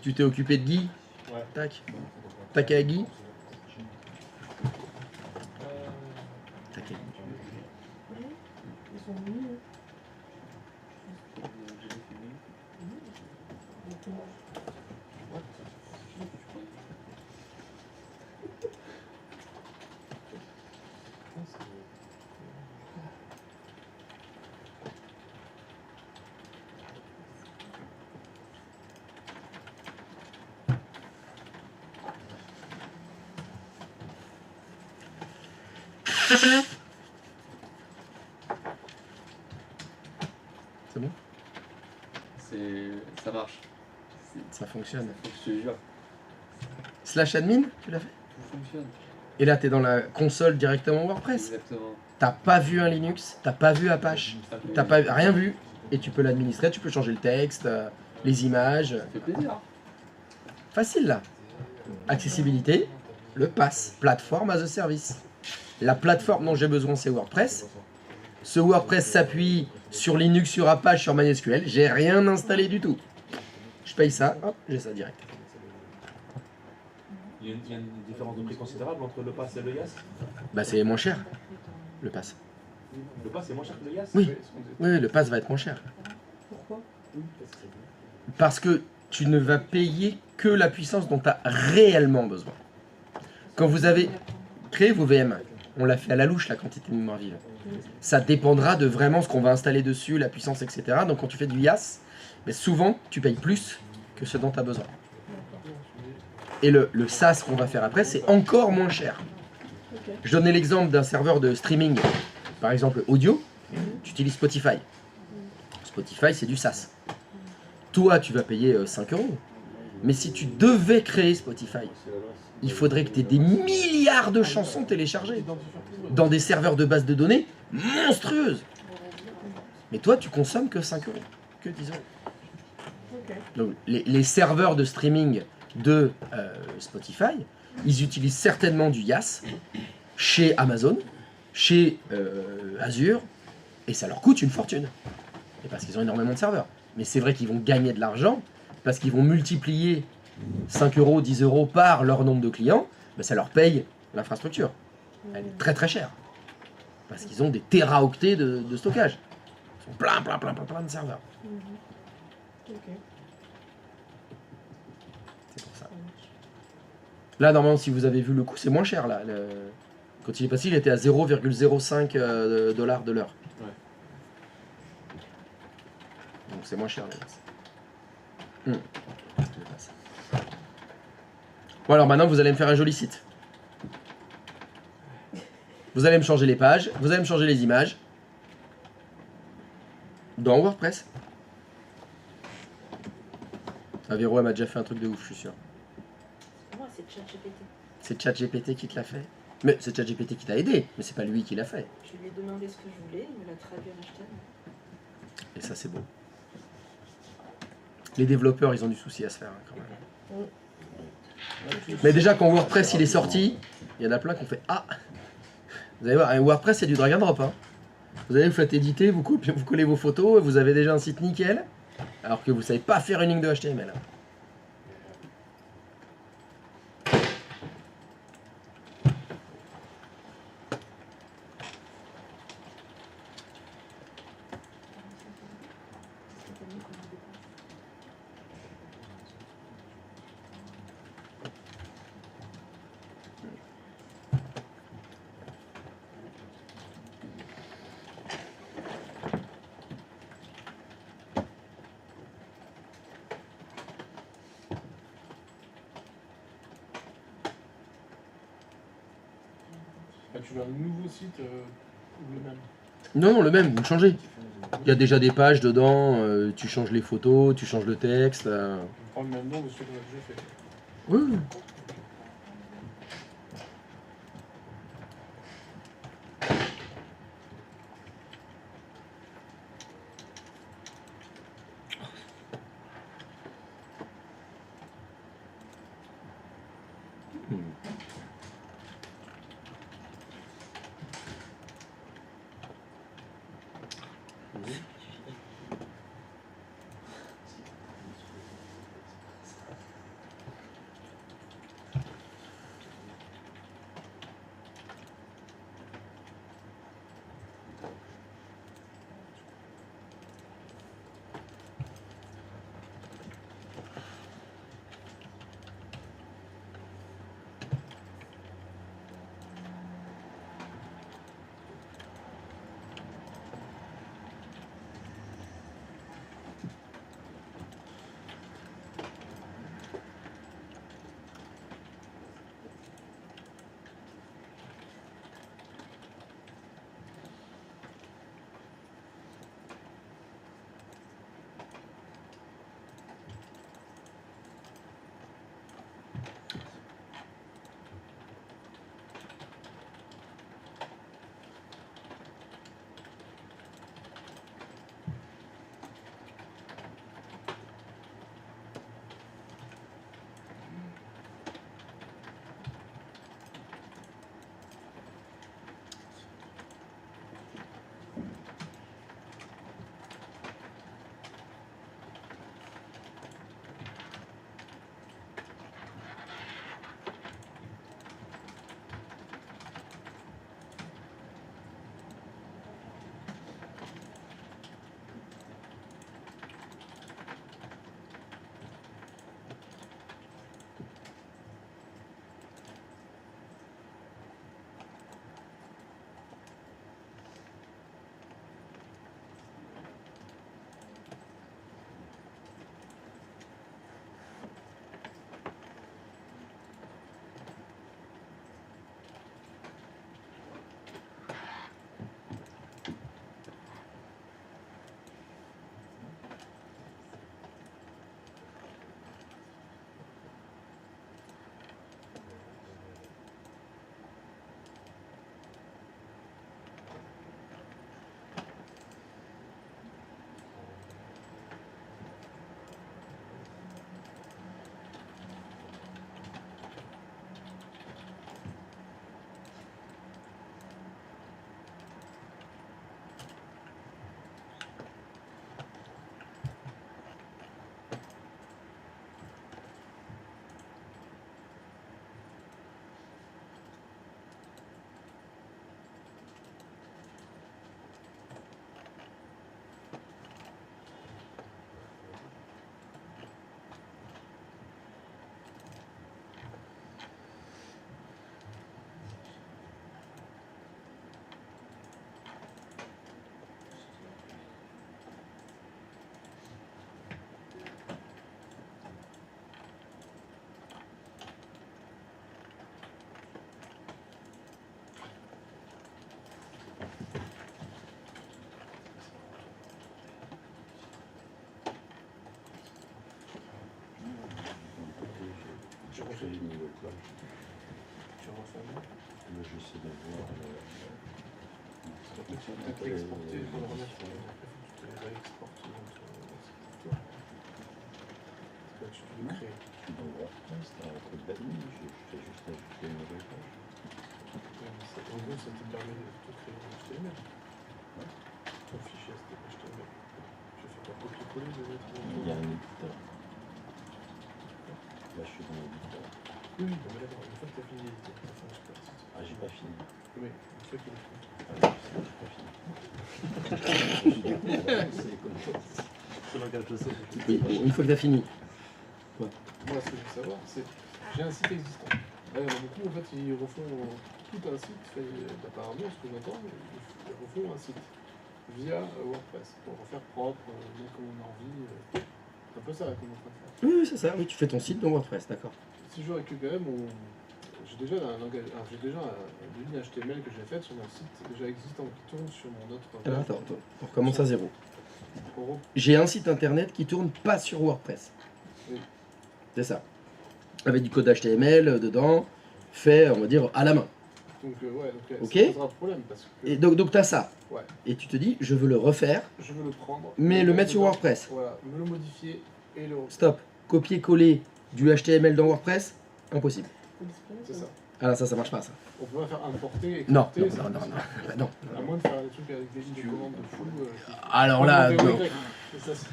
Tu t'es occupé de Guy? Ouais. Tac. Tac à Guy. Tac à Guy. C'est bon? Ça marche. Ça fonctionne. Je te jure, Slash admin, tu l'as fait? tout fonctionne. Et là, t'es dans la console directement WordPress. Exactement. T'as pas vu un Linux, t'as pas vu Apache, t'as pas rien vu. Et tu peux l'administrer, tu peux changer le texte, les images. Ça fait plaisir. Facile là. Accessibilité, le pass, plateforme as a service. La plateforme dont j'ai besoin, c'est WordPress. Ce WordPress s'appuie sur Linux, sur Apache, sur MySQL. J'ai rien installé du tout. Je paye ça, hop, j'ai ça direct. Il y a une différence de prix considérable entre le pass et le YAS. Bah c'est moins cher, le pass. Le pass est moins cher que le YAS. Oui, oui, le pass va être moins cher. Pourquoi? Parce que tu ne vas payer que la puissance dont tu as réellement besoin. Quand vous avez créé vos VM, on l'a fait à la louche la quantité de mémoire vive. Ça dépendra de vraiment ce qu'on va installer dessus, la puissance, etc. Donc quand tu fais du YAS, mais souvent tu payes plus que ce dont tu as besoin. Et le SaaS qu'on va faire après, c'est encore moins cher. Je donnais l'exemple d'un serveur de streaming, par exemple audio, tu utilises Spotify. Spotify, c'est du SaaS. Toi, tu vas payer 5 €. Mais si tu devais créer Spotify, il faudrait que tu aies des milliards de chansons téléchargées dans des serveurs de base de données monstrueuses. Mais toi, tu consommes que 5 €, que 10 €. Donc, les serveurs de streaming de Spotify, ils utilisent certainement du YAS chez Amazon, chez Azure, et ça leur coûte une fortune. Et parce qu'ils ont énormément de serveurs. Mais c'est vrai qu'ils vont gagner de l'argent, parce qu'ils vont multiplier 5 €, 10 € par leur nombre de clients, ben ça leur paye l'infrastructure. Elle est très très chère. Parce qu'ils ont des téraoctets de stockage. Ils ont plein de serveurs. C'est pour ça. Là, normalement, si vous avez vu le coût, c'est moins cher. Là. Quand il est passé, il était à 0,05 $ de l'heure. Ouais. Donc c'est moins cher. Là. Bon, alors maintenant, vous allez me faire un joli site. Vous allez me changer les pages, vous allez me changer les images. Dans WordPress. Véro, elle m'a déjà fait un truc de ouf, je suis sûr. Moi, c'est ChatGPT. C'est ChatGPT qui te l'a fait. Mais c'est ChatGPT qui t'a aidé, mais c'est pas lui qui l'a fait. Je lui ai demandé ce que je voulais, il me l'a traduit en HTML. Et ça, c'est beau. Les développeurs, ils ont du souci à se faire, hein, quand même. Mais déjà, quand WordPress il est sorti, il y en a plein qui ont fait « Ah !» Vous allez voir, un WordPress, c'est du drag and drop. Hein. Vous allez, vous faites éditer, vous collez vos photos, et vous avez déjà un site nickel, alors que vous ne savez pas faire une ligne de HTML. Hein. Ah, tu veux un nouveau site ou le même? Non, non, le même, vous le changez. Il y a déjà des pages dedans, tu changes les photos, tu changes le texte. On prend le même nom de ce qu'on a déjà fait. Oui. créer une nouvelle page. Tu refais un autre. Là, j'essaie de voir. Tu peux peut-être l'exporter, il faut le remettre. Après, tu te réexportes dans ton toi. Là, tu peux le créer. Dans WordPress, t'as un code d'admin, je fais juste ajouter une nouvelle page. En gros, ça te permet de tout créer en HTML. Ton fichier HTML. Je fais pas copier-coller de mettre. Il y a un éditeur. Là, je suis dans l'éditeur. Oui, mais d'accord, une fois que tu as fini l'éditeur, tu as fait un super site. Ah, j'ai pas fini. Mais une fois qu'il est fini. Ah, j'ai pas fini. C'est dans quelque chose. Oui, une fois que t'as fini. Moi, ce que je veux savoir, c'est j'ai un site existant. Là, il y en a beaucoup, en fait, ils refont tout un site. Apparemment, ce que j'entends, ils refont un site via WordPress pour refaire propre, mettre comme on a envie. C'est un peu ça qu'on est en train de faire. Oui, c'est ça, oui, tu fais ton site dans WordPress, d'accord. Si je veux avec UPM, j'ai déjà un langage, j'ai déjà une ligne HTML que j'ai faite sur mon site déjà existant qui tourne sur mon autre. Alors attends, on recommence à zéro. Pour- J'ai un site internet qui tourne pas sur WordPress. Oui. C'est ça. Avec du code HTML dedans, fait, on va dire, à la main. Donc, ouais, donc Ok. ça posera problème parce que Et donc tu as ça. Ouais. Et tu te dis, je veux le refaire, je veux le prendre, mais le mettre sur WordPress. Voilà, me le modifier et le. Stop. Copier-coller du HTML dans WordPress, impossible. C'est ça. Ah ça marche pas ça. On peut pas faire importer, Non, exporter. non, c'est non, non, impossible. non, bah non. À moins de faire des trucs avec des lignes de commande de fou. Alors là, non. Ça, c'est-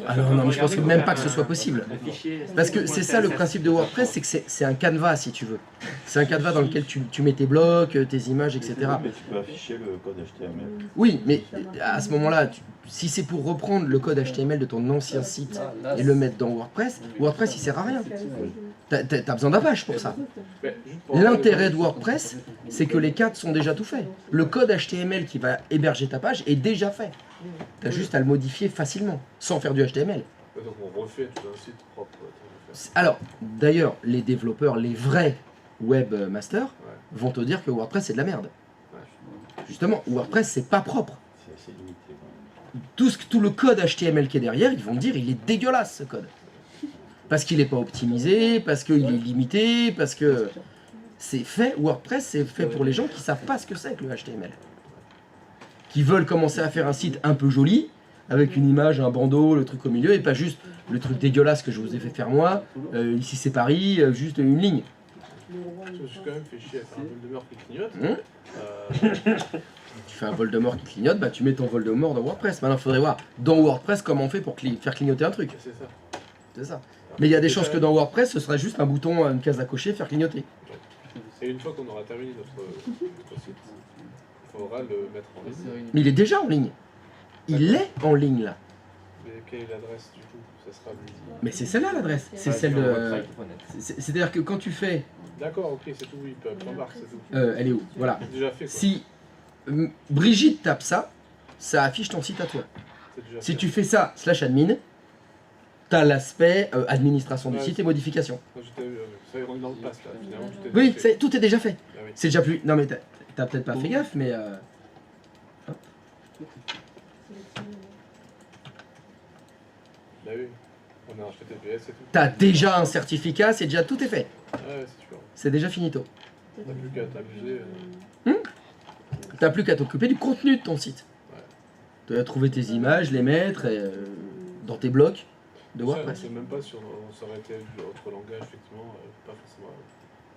Ah non, mais je pense même pas que ce soit possible. Parce que c'est ça le principe de WordPress, c'est que c'est un canevas si tu veux. C'est un canevas dans lequel tu mets tes blocs, tes images, etc. Mais tu peux afficher le code HTML. Oui, mais à ce moment-là, si c'est pour reprendre le code HTML de ton ancien site et le mettre dans WordPress, WordPress il sert à rien. T'as besoin d'un page pour ça. L'intérêt de WordPress, c'est que les cadres sont déjà tout faits. Le code HTML qui va héberger ta page est déjà fait. T'as juste à le modifier facilement, sans faire du HTML. Donc on refait tout un site propre. Alors, d'ailleurs, les développeurs, les vrais webmasters, vont te dire que WordPress c'est de la merde. Justement, WordPress c'est pas propre. C'est assez limité. Tout le code HTML qui est derrière, ils vont te dire il est dégueulasse ce code. Parce qu'il n'est pas optimisé, parce qu'il est limité, parce que c'est fait, WordPress c'est fait pour les gens qui savent pas ce que c'est que le HTML. Qui veulent commencer à faire un site un peu joli, avec une image, un bandeau, le truc au milieu, et pas juste le truc dégueulasse que je vous ai fait faire moi, ici c'est Paris, juste une ligne. Je me suis quand même fait chier à faire un Voldemort qui clignote. Tu fais un Voldemort qui clignote, bah tu mets ton Voldemort dans WordPress. Maintenant il faudrait voir dans WordPress comment on fait pour faire clignoter un truc. C'est ça. C'est ça. Mais il y a des chances que dans WordPress ce sera juste un bouton, une case à cocher, faire clignoter. Et une fois qu'on aura terminé notre site, il faudra le mettre en ligne. Mais il est déjà en ligne. Il est en ligne là. Mais quelle est l'adresse du coup? Ça sera Mais c'est celle-là l'adresse. C'est celle de. C'est-à-dire que quand tu fais. D'accord, ok, c'est tout, oui, point barre, c'est tout. Elle est où? Voilà. C'est déjà fait, quoi. Si Brigitte tape ça, ça affiche ton site à toi. C'est déjà Si fait. tu fais ça, /admin, t'as l'aspect administration du Ouais, site et modification. Moi, j'étais, ça y est, on est dans le pass là, finalement. Tout est Oui, déjà fait. tout est déjà fait. Ah oui. C'est déjà plus. Non mais t'as peut-être pas fait gaffe, mais. Bah oui, on a un HTTPS et tout. T'as déjà un certificat, c'est déjà tout est fait. Ouais, c'est sûr. C'est déjà finito. T'as plus qu'à t'amuser. T'as plus qu'à t'occuper du contenu de ton site. Tu vas trouver tes images, les mettre dans tes blocs de WordPress. Je sais même pas si ça aurait été autre langage, effectivement, pas forcément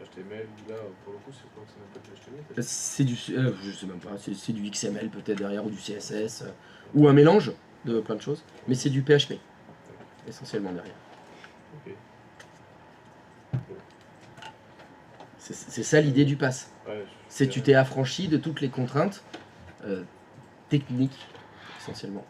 HTML. Là, pour le coup, c'est quoi que ça n'appelle pas HTML? C'est du, je sais même pas, c'est du XML peut-être derrière ou du CSS ou un mélange de plein de choses, mais c'est du PHP essentiellement derrière. Ok. C'est ça l'idée du pass. Ouais, C'est tu t'es affranchi de toutes les contraintes techniques essentiellement.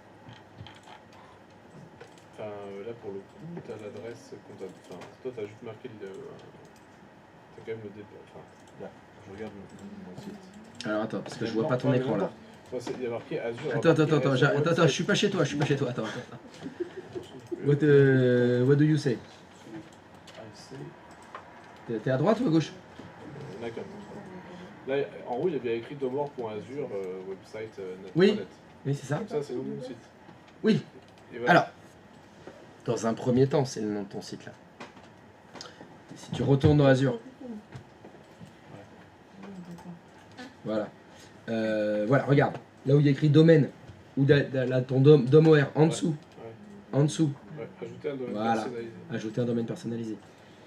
Enfin, là, pour le coup, t'as l'adresse qu'on t'a. Enfin, toi, t'as juste marqué le. T'as quand même le dépôt. Enfin, là, je regarde mon site. Alors attends, parce que je vois pas ton écran là. Il y a marqué Azure. Attends, je suis pas chez toi, Attends. What do you say? T'es à droite ou à gauche? On a quand même. Là, en haut, il y a bien écrit domor.azure website net. Oui, c'est ça. Donc ça, c'est le nom du site. Oui. Et voilà. Alors, dans un premier temps, c'est le nom de ton site là. Si tu retournes dans Azure. Voilà. Voilà, regarde. Là où il y a écrit domaine, ou là, ton DOM-OR, en dessous. En dessous. Ouais, ajouter un domaine Voilà. personnalisé. Ajouter un domaine personnalisé.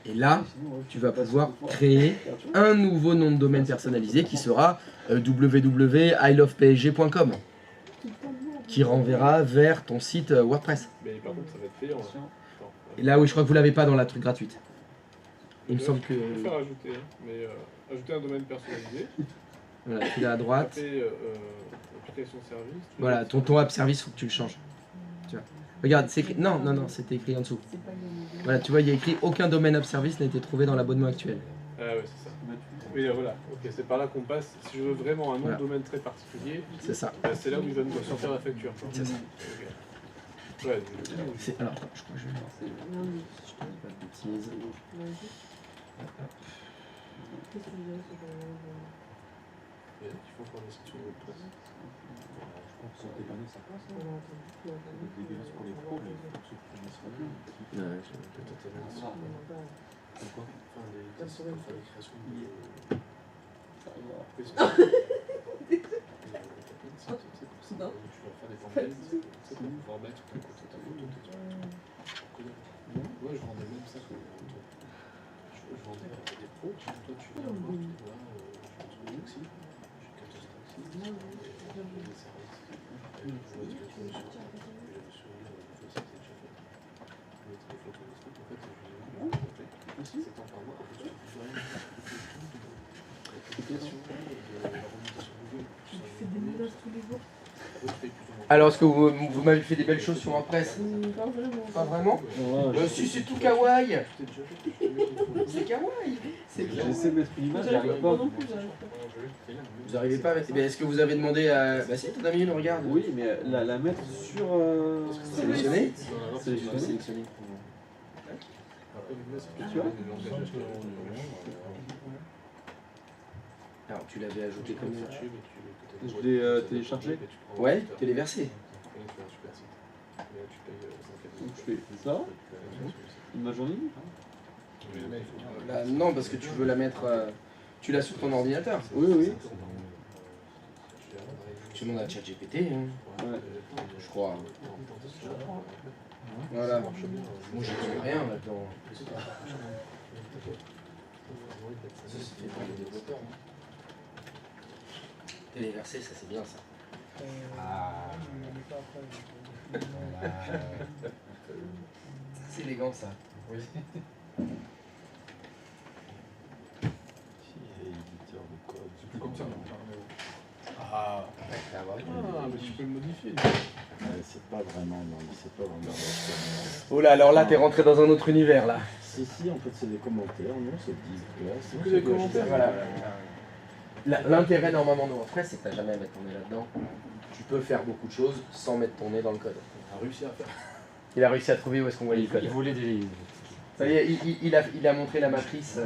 Et là, tu vas pouvoir créer un nouveau nom de domaine personnalisé qui sera www.ilovepsg.com qui renverra vers ton site WordPress. Mais par contre, ça va être payant. Hein. Et là, oui, je crois que vous l'avez pas dans la truc gratuite. Il me semble que... Je peux faire ajouter, hein, mais ajouter un domaine personnalisé. Voilà, tu l'as à droite. Taper, application service. Voilà, ton app service, faut que tu le changes. Tu vois. Regarde, c'est écrit... Non, c'était écrit en dessous. Voilà, tu vois, il y a écrit aucun domaine app service n'a été trouvé dans l'abonnement actuel. Ah ouais, c'est ça. Oui, voilà, ok, c'est par là qu'on passe. Si je veux vraiment un nom Voilà. de domaine très particulier, C'est ça. bah, c'est là où il va nous sortir la facture. C'est ça. Ok. Ouais, Alors, attends, je crois que je vais lancer. Si je te dis pas de bêtises. il faut qu'on ait sur WordPress. Moi, je vendais même ça comme je vendais à des pros. Toi, tu viens voir, tu vois, je trouve aussi. J'ai 14 taxis, j'ai des services. Je vois des photos sur j'avais sur c'était déjà fait. Je mettais des photos des trucs, en fait, je les ai montés. C'est temps par mois, en fait, je fais rien. La publication, de la remontation Google. Tu fais des menaces tous les jours? Alors, est-ce que vous m'avez fait des belles choses sur WordPress? Pas vraiment. Pas vraiment? Si, c'est tout kawaii. C'est kawaii. J'essaie de mettre une image, j'arrive pas. non plus, j'arrive pas. Vous arrivez pas à mettre... Est-ce que vous avez demandé à... Bah si, Damien, regarde. Oui, mais la mettre sur... Sélectionner. Sélectionner. Tu vois? Alors, tu l'avais ajouté comme ça. Je l'ai téléchargé. Ouais, téléversé. Donc je fais ça. Image en ligne. Bah, non, parce que tu veux la mettre... tu l'as sur ton ordinateur. Oui, oui. Tu demandes à ChatGPT, hein. Ouais. Je crois. Voilà. Moi, je dis rien là-dedans. Ça, c'est fait par les développeurs. Téléversé, ça c'est bien ça. Ah. Voilà. C'est élégant ça. Oui. Éditeur de code. C'est plus comme ça. Ah, mais tu peux le modifier. C'est pas vraiment, non, c'est pas vraiment. Oh là, alors là, t'es rentré dans un autre univers là. Si, en fait, c'est des commentaires, non, c'est 10 places. Que des commentaires. Voilà. L'intérêt normalement de WordPress, c'est que t'as jamais à mettre ton nez là-dedans. Tu peux faire beaucoup de choses sans mettre ton nez dans le code. On a réussi à faire. Il a réussi à trouver où est-ce qu'on voyait le code. Il voulait des... Ça y est, il a montré la matrice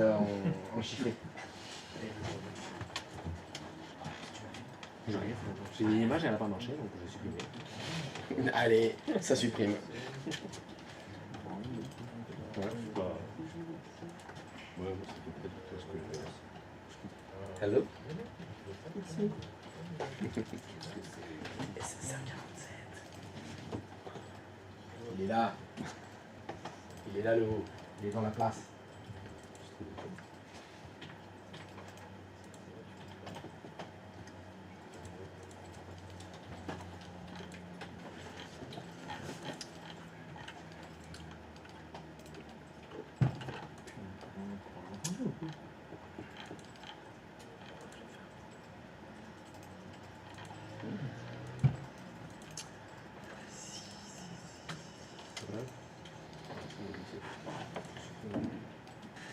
en chiffré. J'ai une image, elle n'a pas marché, donc je supprime. Allez, ça supprime. Ouais, c'est peut-être tout ce que je fais. Hello. Il est là. Il est là le haut. Il est dans la place.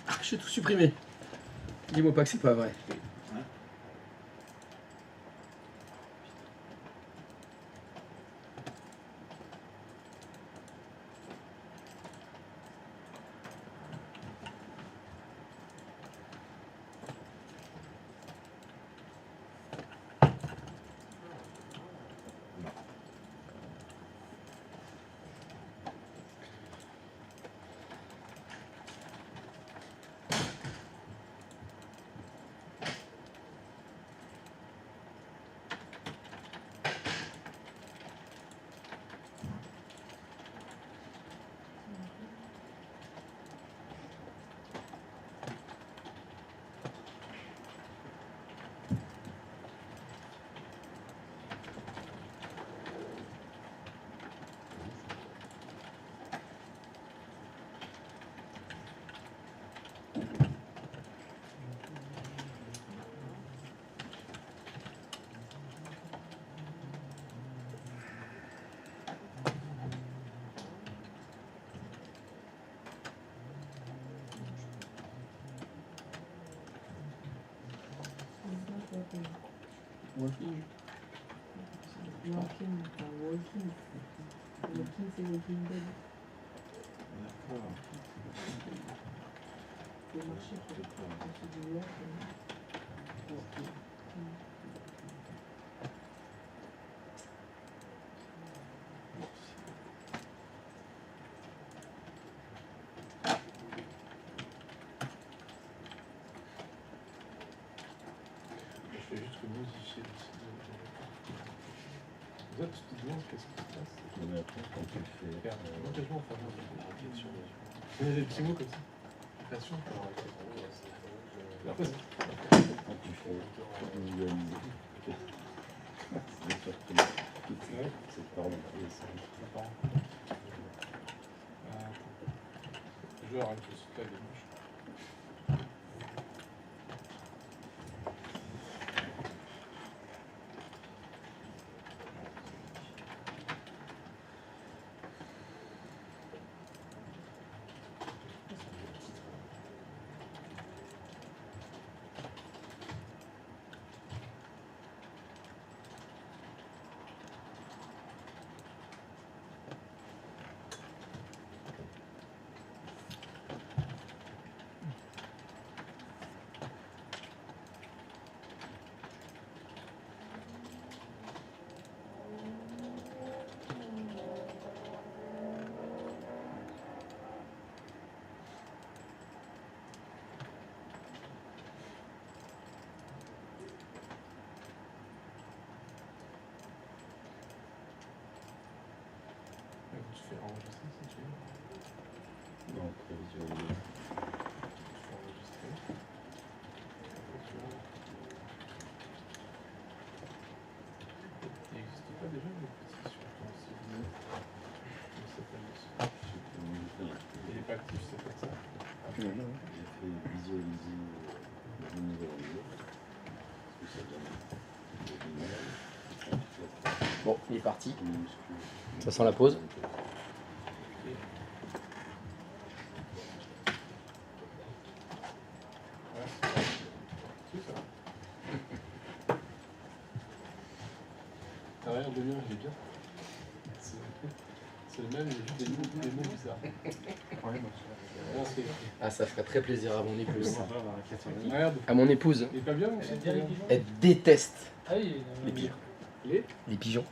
Ah, j'ai tout supprimé. Dis-moi pas que c'est pas vrai. s'appelle Walking. Walking, enfin Walking. Walking, c'est Walking Dead. D'accord. C'est marcher quoi. Quand tu dis walk, walking. Je fais juste modifier le site. Vous êtes tout devant, qu'est-ce qui se passe? Mais après, quand tu fais. Regarde, engagement, enfin, il y a des petits mots comme ça. Création. Après, Quand tu fais visualiser. C'est exactement. C'est pas rentré, ça. Je vais arrêter ce cas de moche. Tu fais enregistrer si tu veux. Donc, visualiser. Tu fais enregistrer. Il n'existe pas déjà une petite sur ton site? Comment ça s'appelle dessus? Il n'est pas actif, c'est pas ça. J'ai fait visualiser le nouvel enjeu. Parce que ça donne Bon, il est parti. minuscule. Ça sent la pause. C'est ça. T'as rien de bien, il est bien. C'est le même, il y a juste des mots bizarres. Rien, c'est- Ah, ça ferait très plaisir à mon épouse. Regarde, À mon épouse, il est pas bien mon site? elle déteste Ah oui, les pigeons. Les Les pigeons.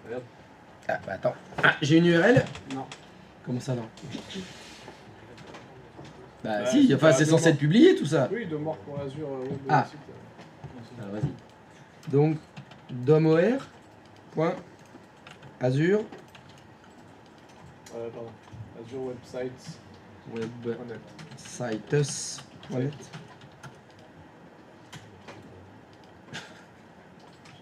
Regarde. Ah, bah attends. Ah, j'ai une URL? Non. Comment ça, non? Bah, Bah, si, c'est enfin, pas c'est censé demain. être publié tout ça. Oui, de mort pour Azure web Ah. site. Alors, vas-y. Donc, domor.azure Pardon. Azure websites. websites.net.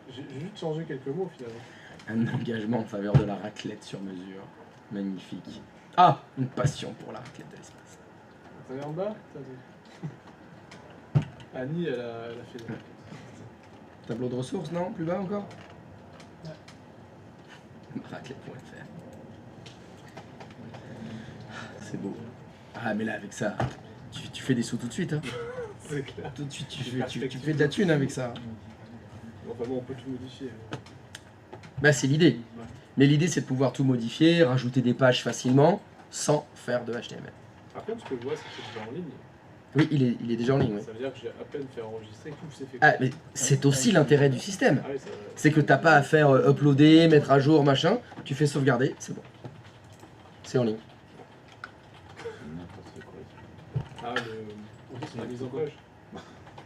J'ai juste changé quelques mots finalement. Un engagement en faveur de la raclette sur mesure. Magnifique. Ah, une passion pour la raclette de l'espace. T'as vu en bas? Annie, elle a fait des Tableau de ressources, non? Plus bas encore? Raclette.fr. C'est beau. Ah, mais là, avec ça, tu fais des sous tout de suite. Hein. C'est clair. Tout de suite, tu fais de la thune avec ça. Enfin bon, on peut tout modifier. Bah, c'est l'idée. Mais l'idée, c'est de pouvoir tout modifier, rajouter des pages facilement, sans faire de HTML. Par contre, ce que je vois, c'est que c'est déjà en ligne. Oui, il est déjà en ligne. Oui. Ça veut dire que j'ai à peine fait enregistrer, tout s'est fait. Ah, mais c'est aussi l'intérêt du système. Ah oui, ça va. C'est que t'as pas à faire uploader, mettre à jour, machin. Tu fais sauvegarder, c'est bon. C'est en ligne. N'importe quoi. Ah, la mise en page.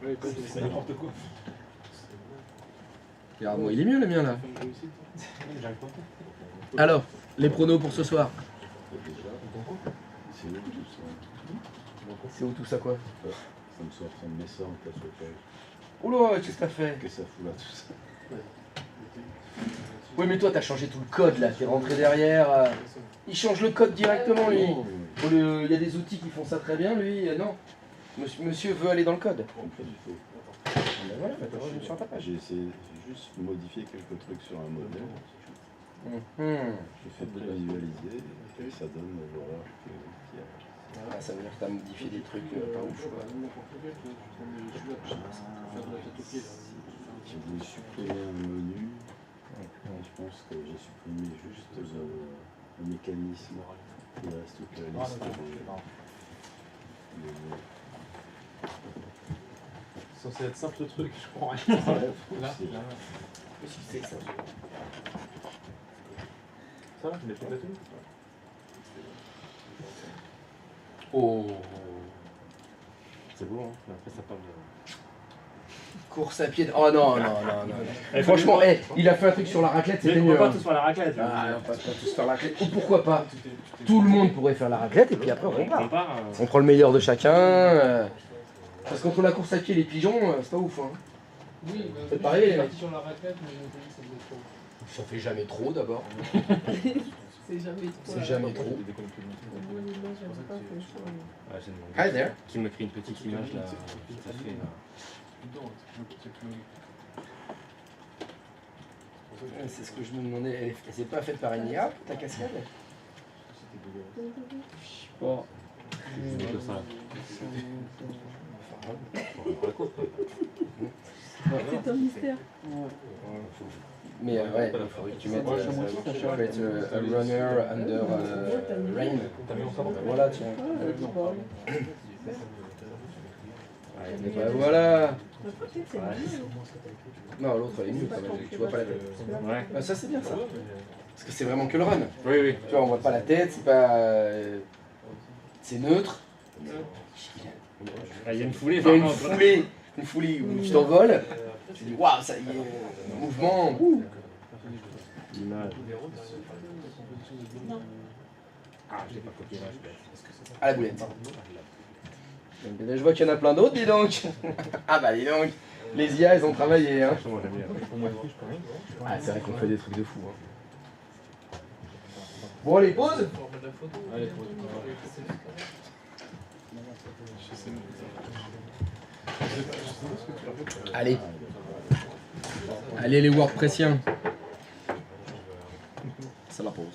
Ouais, pas C'est n'importe quoi. Regarde-moi, il est mieux le mien là. J'arrive pas. Alors, les pronos pour ce soir. Déjà, c'est où tout ça? C'est où tout ça quoi? Ça me sort, ça me met ça en place au page. Oula, qu'est-ce que t'as fait? Que ça fout là tout ça. Oui, mais toi, t'as changé tout le code là. T'es rentré derrière. Il change le code directement lui. Il y a des outils qui font ça très bien, lui. Non. Monsieur veut aller dans le code. En fait, il faut. Ben voilà, bah, t'es revenu sur ta page. J'ai essayé juste modifier quelques trucs sur un modèle. Mhm. Je fais visualiser et ça donne l'horreur qu'il y a. Ah, ça veut dire que t'as modifié des trucs pas ouf. Quoi. J'ai voulu supprimer un menu. Je pense que j'ai supprimé juste le mécanisme. Il reste toute la liste des... C'est censé être simple ce truc, je crois. Là, C'est ça. Ça va, tu n'as plus de la tenue. Oh. C'est beau, hein. Mais après, ça parle de. Course à pied. Oh non, non, non, non. Franchement, il a fait un truc sur la raclette, c'était mieux. Pas Hein. tous sur la raclette. Ah, on passe pas tous faire la raclette. Ou pourquoi pas? Tout le monde pourrait faire la raclette et puis après on repart. On prend le meilleur de chacun. Parce qu'entre la course à pied et les pigeons, c'est pas ouf. Hein. Oui, c'est pareil, les mecs. sur la raclette, mais ça faisait trop. Ça fait jamais trop d'abord. C'est jamais trop. C'est jamais trop. Moi, l'image, j'aime pas que ça. Hi there. Qui me crée une petite image là. Ça fait. C'est ce que je me demandais. Elle s'est pas faite par une IA, ta cascade? Bon. C'est un mystère. Mais ouais, il faudrait que tu mettes a runner under rain. Voilà, tiens. Et bah voilà. Non, l'autre elle est nulle quand même, tu vois pas la tête. Ouais. Ah, ça c'est bien ça. Parce que c'est vraiment que le run. Oui, oui. Tu vois, on voit pas la tête, c'est pas. C'est neutre. Ah, il y a une foulée, Il y a par une foulée où tu t'envoles. Tu dis waouh, ça y est, mouvement. L'image. Ah, j'ai pas copié l'image. À la boulette. Là, je vois qu'il y en a plein d'autres, dis donc. Ah bah dis donc. Les IA, ils ont travaillé. Hein. Ah, c'est vrai qu'on fait des trucs de fou. Hein. Bon, allez, pause. Allez, Allez. Allez les WordPressiens. Ça la pose.